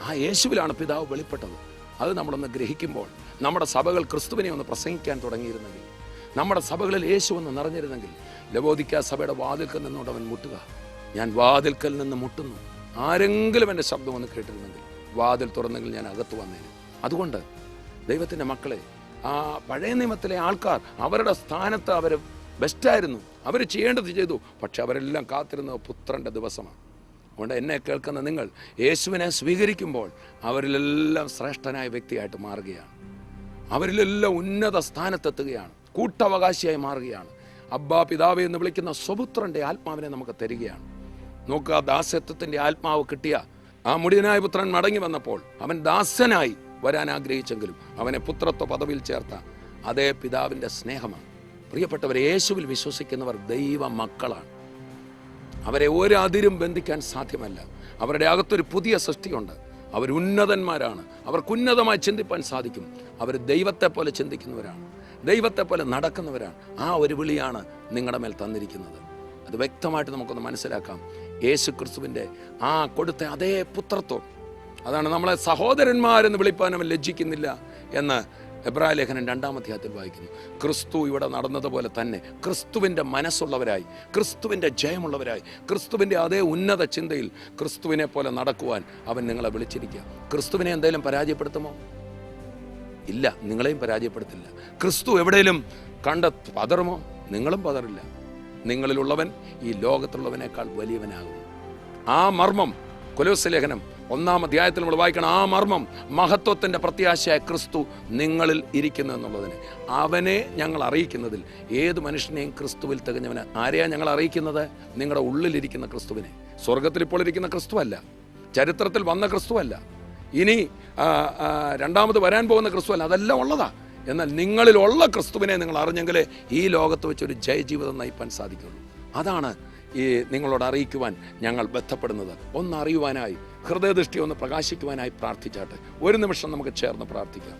ആ യേശുവിലാണ് പിതാവ് വെളിപ്പെട്ടത്. അത് നമ്മളൊന്ന് ഗ്രഹിക്കുമ്പോൾ നമ്മുടെ സഭകൾ ക്രിസ്തുവിനെ ഒന്ന് പ്രസംഗിക്കാൻ തുടങ്ങിയിരുന്നെങ്കിൽ, നമ്മുടെ സഭകളിൽ യേശു ഒന്ന് നിറഞ്ഞിരുന്നെങ്കിൽ, ലവോദിക്ക സഭയുടെ വാതിൽക്കൽ നിന്നുകൊണ്ട് അവൻ മുട്ടുക. ഞാൻ വാതിൽക്കൽ നിന്ന് മുട്ടുന്നു, ആരെങ്കിലും എൻ്റെ ശബ്ദം ഒന്ന് കേട്ടിരുന്നെങ്കിൽ വാതിൽ തുറന്നെങ്കിൽ ഞാൻ അകത്ത് വന്നേരും. അതുകൊണ്ട് ദൈവത്തിൻ്റെ മക്കളെ, ആ പഴയ നിയമത്തിലെ ആൾക്കാർ അവരുടെ സ്ഥാനത്ത് അവർ ബെസ്റ്റായിരുന്നു. അവർ ചെയ്യേണ്ടത് ചെയ്തു. പക്ഷെ അവരെല്ലാം കാത്തിരുന്നത് പുത്രൻ്റെ ദിവസമാണ്. അതുകൊണ്ട് എന്നെ കേൾക്കുന്ന നിങ്ങൾ യേശുവിനെ സ്വീകരിക്കുമ്പോൾ അവരിലെല്ലാം ശ്രേഷ്ഠനായ വ്യക്തിയായിട്ട് മാറുകയാണ്. അവരിലെല്ലാം ഉന്നത സ്ഥാനത്തെത്തുകയാണ്. കൂട്ടവകാശിയായി മാറുകയാണ്. അബ്ബാ പിതാവേ എന്ന് വിളിക്കുന്ന സ്വപുത്രൻ്റെ ആത്മാവിനെ നമുക്ക് തരികയാണ്. നോക്കുക, ദാസ്യത്വത്തിൻ്റെ ആത്മാവ് കിട്ടിയ ആ മുടിയനായ പുത്രൻ മടങ്ങി വന്നപ്പോൾ അവൻ ദാസനായി വരാൻ ആഗ്രഹിച്ചെങ്കിലും അവനെ പുത്രത്വ പദവിയിൽ ചേർത്ത അതേ പിതാവിൻ്റെ സ്നേഹമാണ്. പ്രിയപ്പെട്ടവരെ, യേശുവിൽ വിശ്വസിക്കുന്നവർ ദൈവ മക്കളാണ്. അവരെ ഒരു അതിരും ബന്ധിക്കാൻ സാധ്യമല്ല. അവരുടെ അകത്തൊരു പുതിയ സൃഷ്ടിയുണ്ട്. അവർ ഉന്നതന്മാരാണ്. അവർക്ക് ഉന്നതമായി ചിന്തിപ്പാൻ സാധിക്കും. അവർ ദൈവത്തെ പോലെ ചിന്തിക്കുന്നവരാണ്, ദൈവത്തെ പോലെ നടക്കുന്നവരാണ്. ആ ഒരു വിളിയാണ് നിങ്ങളുടെ മേൽ തന്നിരിക്കുന്നത്. അത് വ്യക്തമായിട്ട് നമുക്കൊന്ന് മനസ്സിലാക്കാം. യേശു ക്രിസ്തുവിൻ്റെ ആ കൊടുത്ത അതേ പുത്രത്വം, അതാണ് നമ്മളെ സഹോദരന്മാരെന്ന് വിളിപ്പാൻ അവൻ ലജ്ജിക്കുന്നില്ല എന്ന് എബ്രായ ലേഖനം 2-ാം അധ്യായത്തിൽ വായിക്കുന്നു. ക്രിസ്തു ഇവിടെ നടന്നതുപോലെ തന്നെ ക്രിസ്തുവിൻ്റെ മനസ്സുള്ളവരായി, ക്രിസ്തുവിൻ്റെ ജയമുള്ളവരായി, ക്രിസ്തുവിൻ്റെ അതേ ഉന്നത ചിന്തയിൽ ക്രിസ്തുവിനെ പോലെ നടക്കുവാൻ അവൻ നിങ്ങളെ വിളിച്ചിരിക്കുക. ക്രിസ്തുവിനെ എന്തെങ്കിലും പരാജയപ്പെടുത്തുമോ? ഇല്ല, നിങ്ങളെയും പരാജയപ്പെടുത്തില്ല. ക്രിസ്തു എവിടെയും കണ്ട് പതറുമോ? നിങ്ങളും പതറില്ല. നിങ്ങളിലുള്ളവൻ ഈ ലോകത്തുള്ളവനേക്കാൾ വലിയവനാകും. ആ മർമ്മം കൊലോസ്യ ലേഖനം 1-ാം അധ്യായത്തിൽ നമ്മൾ വായിക്കണം. ആ മർമ്മം മഹത്വത്തിൻ്റെ പ്രത്യാശയായ ക്രിസ്തു നിങ്ങളിൽ ഇരിക്കുന്നു എന്നുള്ളതിന് അവനെ ഞങ്ങൾ അറിയിക്കുന്നതിൽ ഏത് മനുഷ്യനെയും ക്രിസ്തുവിൽ തികഞ്ഞവന്. ആരെയാണ് ഞങ്ങൾ അറിയിക്കുന്നത്? നിങ്ങളുടെ ഉള്ളിലിരിക്കുന്ന ക്രിസ്തുവിനെ. സ്വർഗത്തിൽ ഇപ്പോൾ ഇരിക്കുന്ന ക്രിസ്തുവല്ല, ചരിത്രത്തിൽ വന്ന ക്രിസ്തുവല്ല, ഇനി രണ്ടാമത് വരാൻ പോകുന്ന ക്രിസ്തുവല്ല. അതെല്ലാം ഉള്ളതാ. എന്നാൽ നിങ്ങളിലുള്ള ക്രിസ്തുവിനെ നിങ്ങൾ അറിഞ്ഞെങ്കിലേ ഈ ലോകത്ത് വെച്ചൊരു ജയജീവിതം നയിപ്പാൻ സാധിക്കുള്ളൂ. അതാണ് ഈ നിങ്ങളോട് അറിയിക്കുവാൻ ഞങ്ങൾ ബന്ധപ്പെടുന്നത്. ഒന്ന് അറിയുവാനായി, ഹൃദയദൃഷ്ടി ഒന്ന് പ്രകാശിക്കുവാനായി പ്രാർത്ഥിച്ചാട്ടെ. ഒരു നിമിഷം നമുക്ക് ചേർന്ന് പ്രാർത്ഥിക്കാം.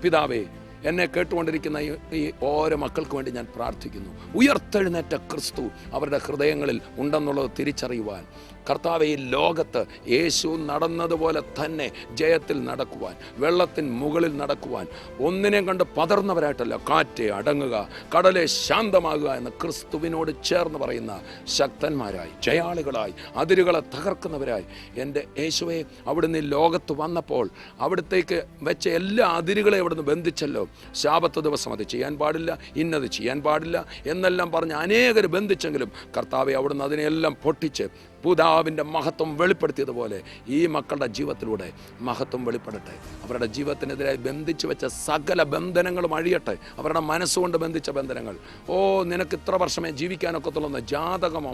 പിതാവേ, എന്നെ കേട്ടുകൊണ്ടിരിക്കുന്ന ഈ ഓരോ മക്കൾക്ക് വേണ്ടി ഞാൻ പ്രാർത്ഥിക്കുന്നു. ഉയർത്തെഴുന്നേറ്റ ക്രിസ്തു അവരുടെ ഹൃദയങ്ങളിൽ ഉണ്ടെന്നുള്ളത് തിരിച്ചറിയുവാൻ, കർത്താവേ, ഈ ലോകത്ത് യേശു നടന്നതുപോലെ തന്നെ ജയത്തിൽ നടക്കുവാൻ, വെള്ളത്തിന് മുകളിൽ നടക്കുവാൻ, ഒന്നിനെയും കണ്ട് പതർന്നവരായിട്ടല്ല, കാറ്റെ അടങ്ങുക, കടലെ ശാന്തമാകുക എന്ന് ക്രിസ്തുവിനോട് ചേർന്ന് പറയുന്ന ശക്തന്മാരായി, ജയാളികളായി, അതിരുകളെ തകർക്കുന്നവരായി എൻ്റെ യേശുവേ, അവിടുന്ന് ഈ ലോകത്ത് വന്നപ്പോൾ അവിടത്തേക്ക് വെച്ച എല്ലാ അതിരുകളെ അവിടുന്ന് ബന്ധിച്ചല്ലോ. ശാബത്ത് ദിവസം അത് ചെയ്യാൻ പാടില്ല, ഇന്നത് ചെയ്യാൻ പാടില്ല എന്നെല്ലാം പറഞ്ഞ് അനേകർ ബന്ധിച്ചെങ്കിലും കർത്താവെ, അവിടുന്ന് അതിനെല്ലാം പൊട്ടിച്ച് പിതാവിൻ്റെ മഹത്വം വെളിപ്പെടുത്തിയതുപോലെ ഈ മക്കളുടെ ജീവിതത്തിലൂടെ മഹത്വം വെളിപ്പെടട്ടെ. അവരുടെ ജീവിതത്തിനെതിരെ ബന്ധിച്ചു വെച്ച സകല ബന്ധനങ്ങളും അഴിയട്ടെ. അവരുടെ മനസ്സുകൊണ്ട് ബന്ധിച്ച ബന്ധനങ്ങൾ, നിനക്ക് ഇത്ര വർഷമേ ജീവിക്കാനൊക്കത്തുള്ളൂ ജാതകമോ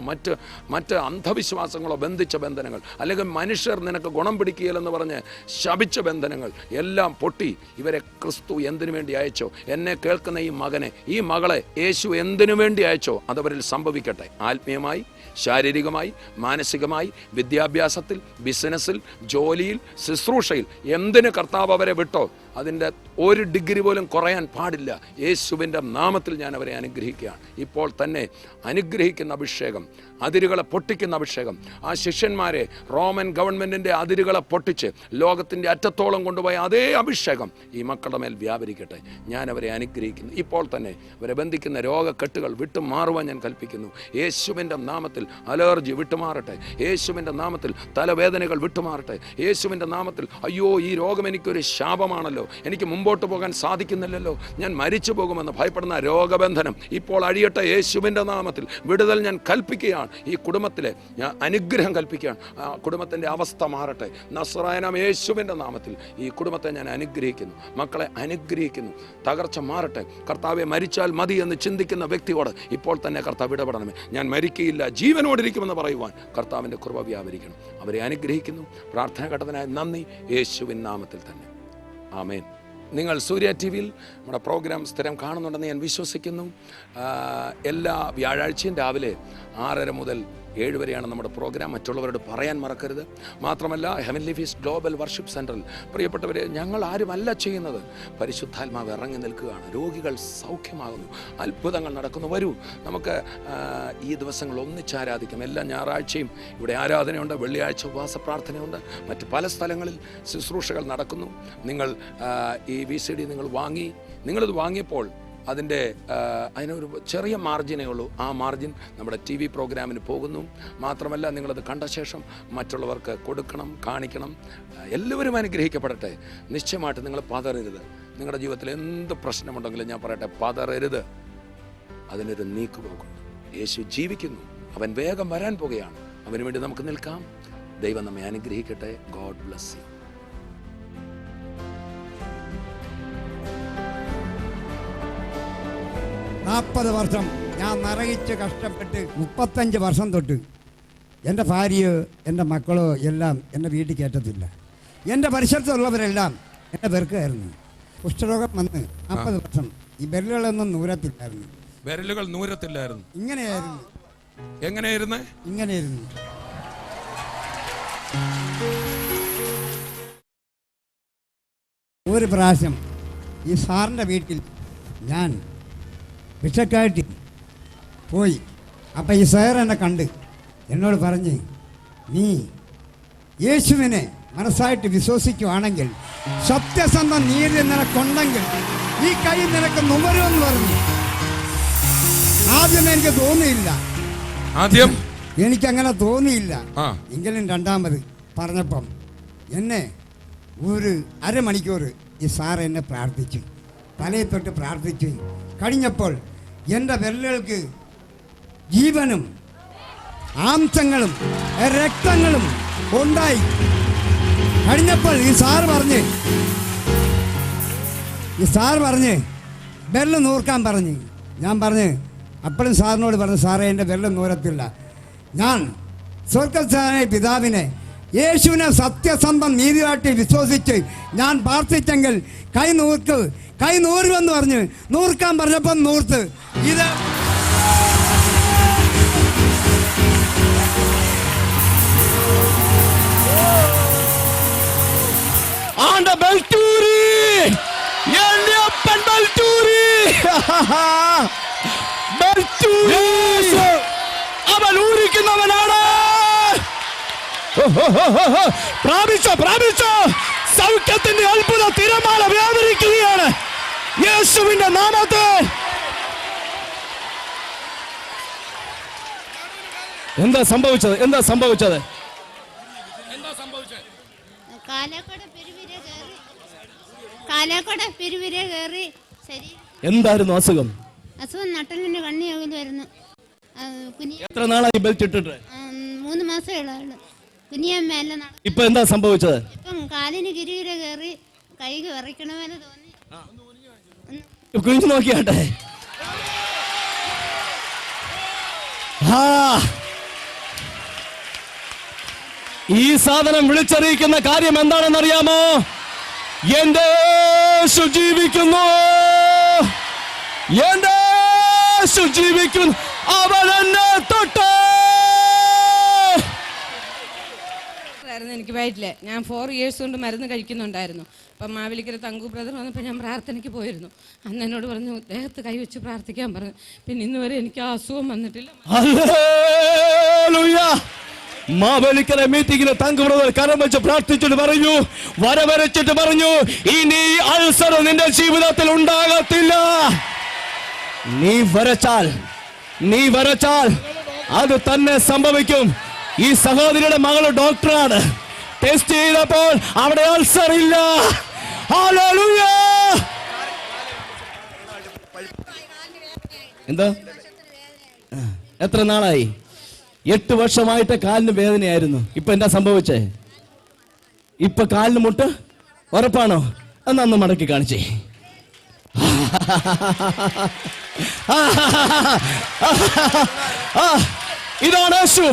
മറ്റ് അന്ധവിശ്വാസങ്ങളോ ബന്ധിച്ച ബന്ധനങ്ങൾ, അല്ലെങ്കിൽ മനുഷ്യർ നിനക്ക് ഗുണം പിടിക്കുകയില്ലെന്ന് പറഞ്ഞ് ശപിച്ച ബന്ധനങ്ങൾ എല്ലാം പൊട്ടി. ഇവരെ ക്രിസ്തു എന്തിനു വേണ്ടി അയച്ചോ, എന്നെ കേൾക്കുന്ന ഈ മകനെ ഈ മകളെ യേശു എന്തിനു വേണ്ടി അയച്ചോ അതവരിൽ സംഭവിക്കട്ടെ. ആത്മീയമായി, ശാരീരികമായി, മാനസികമായി, വിദ്യാഭ്യാസത്തിൽ, ബിസിനസ്സിൽ, ജോലിയിൽ, ശുശ്രൂഷയിൽ എന്തിന് കർത്താവ് അവരെ വിട്ടോ അതിൻ്റെ 1 ഡിഗ്രി പോലും കുറയാൻ പാടില്ല. യേശുവിൻ്റെ നാമത്തിൽ ഞാൻ അവരെ അനുഗ്രഹിക്കുകയാണ്. ഇപ്പോൾ തന്നെ അനുഗ്രഹിക്കുന്ന അഭിഷേകം, അതിരുകളെ പൊട്ടിക്കുന്ന അഭിഷേകം, ആ ശിഷ്യന്മാരെ റോമൻ ഗവൺമെൻറ്റിൻ്റെ അതിരുകളെ പൊട്ടിച്ച് ലോകത്തിൻ്റെ അറ്റത്തോളം കൊണ്ടുപോയ അതേ അഭിഷേകം ഈ മക്കളുടെ മേൽ വ്യാപരിക്കട്ടെ. ഞാൻ അവരെ അനുഗ്രഹിക്കുന്നു. ഇപ്പോൾ തന്നെ അവരെ ബന്ധിക്കുന്ന രോഗക്കെട്ടുകൾ വിട്ടുമാറുവാൻ ഞാൻ കൽപ്പിക്കുന്നു. യേശുവിൻ്റെ നാമത്തിൽ അലർജി വിട്ടുമാറട്ടെ. യേശുവിൻ്റെ നാമത്തിൽ തലവേദനകൾ വിട്ടുമാറട്ടെ. യേശുവിൻ്റെ നാമത്തിൽ അയ്യോ ഈ രോഗം എനിക്കൊരു ശാപമാണല്ലോ, എനിക്ക് മുമ്പോട്ട് പോകാൻ സാധിക്കുന്നില്ലല്ലോ, ഞാൻ മരിച്ചു പോകുമെന്ന് ഭയപ്പെടുന്ന രോഗബന്ധനം ഇപ്പോൾ അഴിയട്ടെ. യേശുവിൻ്റെ നാമത്തിൽ വിടുതൽ ഞാൻ കൽപ്പിക്കുകയാണ്. ഈ കുടുംബത്തിലെ ഞാൻ അനുഗ്രഹം കൽപ്പിക്കുകയാണ്. ആ കുടുംബത്തിൻ്റെ അവസ്ഥ മാറട്ടെ. നസ്രായനാം യേശുവിൻ്റെ നാമത്തിൽ ഈ കുടുംബത്തെ ഞാൻ അനുഗ്രഹിക്കുന്നു. മക്കളെ അനുഗ്രഹിക്കുന്നു. തകർച്ച മാറട്ടെ. കർത്താവെ മരിച്ചാൽ മതി എന്ന് ചിന്തിക്കുന്ന വ്യക്തിയോട് ഇപ്പോൾ തന്നെ കർത്താവ് ഇടപെടണമേ. ഞാൻ മരിക്കയില്ല, ജീവനോടിരിക്കുമെന്ന് പറയുവാൻ കർത്താവിൻ്റെ കൃപ വ്യാപരിക്കണം. അവരെ അനുഗ്രഹിക്കുന്നു. പ്രാർത്ഥന ഘട്ടത്തിനായി നന്ദി, യേശുവിൻ നാമത്തിൽ തന്നെ. ആമേൻ. നിങ്ങൾ സൂര്യ ടി വിയിൽ നമ്മുടെ പ്രോഗ്രാം സ്ഥിരം കാണുന്നുണ്ടെന്ന് ഞാൻ വിശ്വസിക്കുന്നു. എല്ലാ വ്യാഴാഴ്ചയും രാവിലെ 6:30 മുതൽ 7 വരെയാണ് നമ്മുടെ പ്രോഗ്രാം. മറ്റുള്ളവരോട് പറയാൻ മറക്കരുത്. മാത്രമല്ല ഹെവൻലി ഫീസ്റ്റ് ഗ്ലോബൽ വർഷിപ്പ് സെൻറ്ററിൽ പ്രിയപ്പെട്ടവരെ ഞങ്ങൾ ആരുമല്ല ചെയ്യുന്നത്, പരിശുദ്ധാത്മാവ് ഇറങ്ങി നിൽക്കുകയാണ്. രോഗികൾ സൗഖ്യമാകുന്നു, അത്ഭുതങ്ങൾ നടക്കുന്നു. വരൂ, നമുക്ക് ഈ ദിവസങ്ങൾ ഒന്നിച്ച് ആരാധിക്കാം. എല്ലാ ഞായറാഴ്ചയും ഇവിടെ ആരാധനയുണ്ട്, വെള്ളിയാഴ്ച ഉപവാസ പ്രാർത്ഥനയുണ്ട്, മറ്റ് പല സ്ഥലങ്ങളിൽ ശുശ്രൂഷകൾ നടക്കുന്നു. നിങ്ങൾ ഈ VCD നിങ്ങളിത് വാങ്ങിയപ്പോൾ അതിനൊരു ചെറിയ മാർജിനേ ഉള്ളൂ. ആ മാർജിൻ നമ്മുടെ TV പ്രോഗ്രാമിന് പോകുന്നു. മാത്രമല്ല നിങ്ങളത് കണ്ട ശേഷം മറ്റുള്ളവർക്ക് കൊടുക്കണം, കാണിക്കണം. എല്ലാവരും അനുഗ്രഹിക്കപ്പെടട്ടെ. നിശ്ചയമായിട്ട് നിങ്ങൾ പതറരുത്. നിങ്ങളുടെ ജീവിതത്തിൽ എന്ത് പ്രശ്നമുണ്ടെങ്കിലും ഞാൻ പറയട്ടെ, പതറരുത്. അതിനൊരു നീക്കുപോക്കുണ്ട്. യേശു ജീവിക്കുന്നു. അവൻ വേഗം വരാൻ പോകുകയാണ്. അവന് വേണ്ടി നമുക്ക് നിൽക്കാം. ദൈവം നമ്മെ അനുഗ്രഹിക്കട്ടെ. God bless you. നാൽപ്പത് വർഷം ഞാൻ നിറയിച്ച് കഷ്ടപ്പെട്ട് 35 വർഷം തൊട്ട് എൻ്റെ ഭാര്യയോ എൻ്റെ മക്കളോ എല്ലാം എൻ്റെ വീട്ടിൽ കയറ്റത്തില്ല. എൻ്റെ പരിസരത്തുള്ളവരെല്ലാം എൻ്റെ വെറുക്കായിരുന്നു. കുഷ്ഠരോഗം വന്ന് 40 വർഷം ഈ വിരലുകളൊന്നും നൂരത്തില്ലായിരുന്നു. വിരലുകൾ നൂരത്തില്ലായിരുന്നു. ഇങ്ങനെയായിരുന്നു. ഇങ്ങനെയായിരുന്നു. ഒരു പ്രാവശ്യം ഈ സാറിൻ്റെ വീട്ടിൽ ഞാൻ ഭിക്ഷക്കായിട്ട് പോയി. അപ്പം ഈ സാർ എന്നെ കണ്ട് എന്നോട് പറഞ്ഞ്, നീ യേശുവിനെ മനസ്സായിട്ട് വിശ്വസിക്കുവാണെങ്കിൽ, സത്യസന്ധ നീതി നിനക്കുണ്ടെങ്കിൽ ഈ കൈ നിനക്ക് നുമരുമെന്ന് പറഞ്ഞു. ആദ്യം എനിക്ക് തോന്നിയില്ല. എനിക്കങ്ങനെ തോന്നിയില്ല. എങ്കിലും രണ്ടാമത് പറഞ്ഞപ്പം എന്നെ ഒരു അരമണിക്കൂർ ഈ സാർ എന്നെ പ്രാർത്ഥിച്ചു, തലയെ തൊട്ട് പ്രാർത്ഥിച്ചു. കഴിഞ്ഞപ്പോൾ എൻ്റെ വിരലുകൾക്ക് ജീവനും ആംശങ്ങളും രക്തങ്ങളും ഉണ്ടായി. കഴിഞ്ഞപ്പോൾ ഈ സാർ പറഞ്ഞ് വിരൽ നൂർക്കാൻ പറഞ്ഞ്. ഞാൻ പറഞ്ഞ് അപ്പോഴും സാറിനോട് പറഞ്ഞു, സാറേ എൻ്റെ വിരൽ നൂരത്തില്ല. ഞാൻ സ്വർഗ്ഗസ്ഥനായ പിതാവിനെ യേശുവിനെ സത്യസന്ധം നീതിയായിട്ട് വിശ്വസിച്ച് ഞാൻ പ്രാർത്ഥിച്ചെങ്കിൽ കൈ നൂറുമെന്ന് പറഞ്ഞ് നൂർക്കാൻ പറഞ്ഞപ്പം നൂർത്ത്. ഇത് അവൻ ഊരിക്കുന്നവനാണ്. പ്രാപിച്ചോ സൗഖ്യത്തിന്റെ അത്ഭുത തിരമാല വ്യാപരിക്കുകയാണ് യേശുവിന്റെ നാമത്തിൽ. എന്താ സംഭവിച്ചത്? കാലാക്കട പെരുവിര കയറി. എന്തായിരുന്നു അസുഖം? നട്ടലിന്റെ കണ്ണിയാകുമായിരുന്നു. എത്ര നാളായി ബെൽറ്റ് ഇട്ടിട്ട്? 3 മാസമേ ഉള്ളൂ. കുനിയമ്മയല്ല നടക്കും. ഇപ്പൊ എന്താ സംഭവിച്ചത്? ഇപ്പം കാലിന് കിരീര കയറി കൈ വിറയ്ക്കണ പോലെ തോന്നി. കുഞ്ഞു നോക്കിയാട്ടെ. ഈ സാധനം വിളിച്ചറിയിക്കുന്ന കാര്യം എന്താണെന്നറിയാമോ? എന്റെ യേശു ജീവിക്കുന്നു, എന്റെ യേശു ജീവിക്കുന്നു, അവൻ എന്നെ തൊട്ടു. എനിക്ക് വയറ്റില്ല. ഞാൻ 4 years കൊണ്ട് മരുന്ന് കഴിക്കുന്നുണ്ടായിരുന്നു. അപ്പം മാവേലിക്കര തങ്കു ബ്രദർ വന്നപ്പോൾ ഞാൻ പ്രാർത്ഥനയ്ക്ക് പോയിരുന്നു. അന്ന് എന്നോട് പറഞ്ഞു ദേഹത്ത് കൈവച്ച് പ്രാർത്ഥിക്കാൻ പറഞ്ഞു. പിന്നെ ഇന്ന് വരെ എനിക്ക് ആ അസുഖം വന്നിട്ടില്ല. മാവേലിക്കര മീറ്റിംഗിൽ തങ്കു ബ്രദർ കരം വെച്ച് പ്രാർത്ഥിച്ചിട്ട് പറഞ്ഞു, വരവരച്ചിട്ട് പറഞ്ഞു, ഇനി അൾസർ നിന്റെ ജീവിതത്തിൽ ഉണ്ടാകത്തില്ല. നീ വരച്ചാൽ അത് തന്നെ സംഭവിക്കും. ഈ സഹോദരിയുടെ മകള് ഡോക്ടറാണ്. ടെസ്റ്റ് ചെയ്തപ്പോൾ അവിടെ അൾസർ ഇല്ല. ഹല്ലേലൂയ. എന്താ എത്ര നാളായി? 8 വർഷമായിട്ട് കാലിന് വേദനയായിരുന്നു. ഇപ്പൊ എന്താ സംഭവിച്ചേ? ഇപ്പൊ കാലിന് മുട്ട് ഉറപ്പാണോ? എന്നാ ഒന്ന് മടക്കി കാണിച്ചേ. ഇതാണ് യേശു.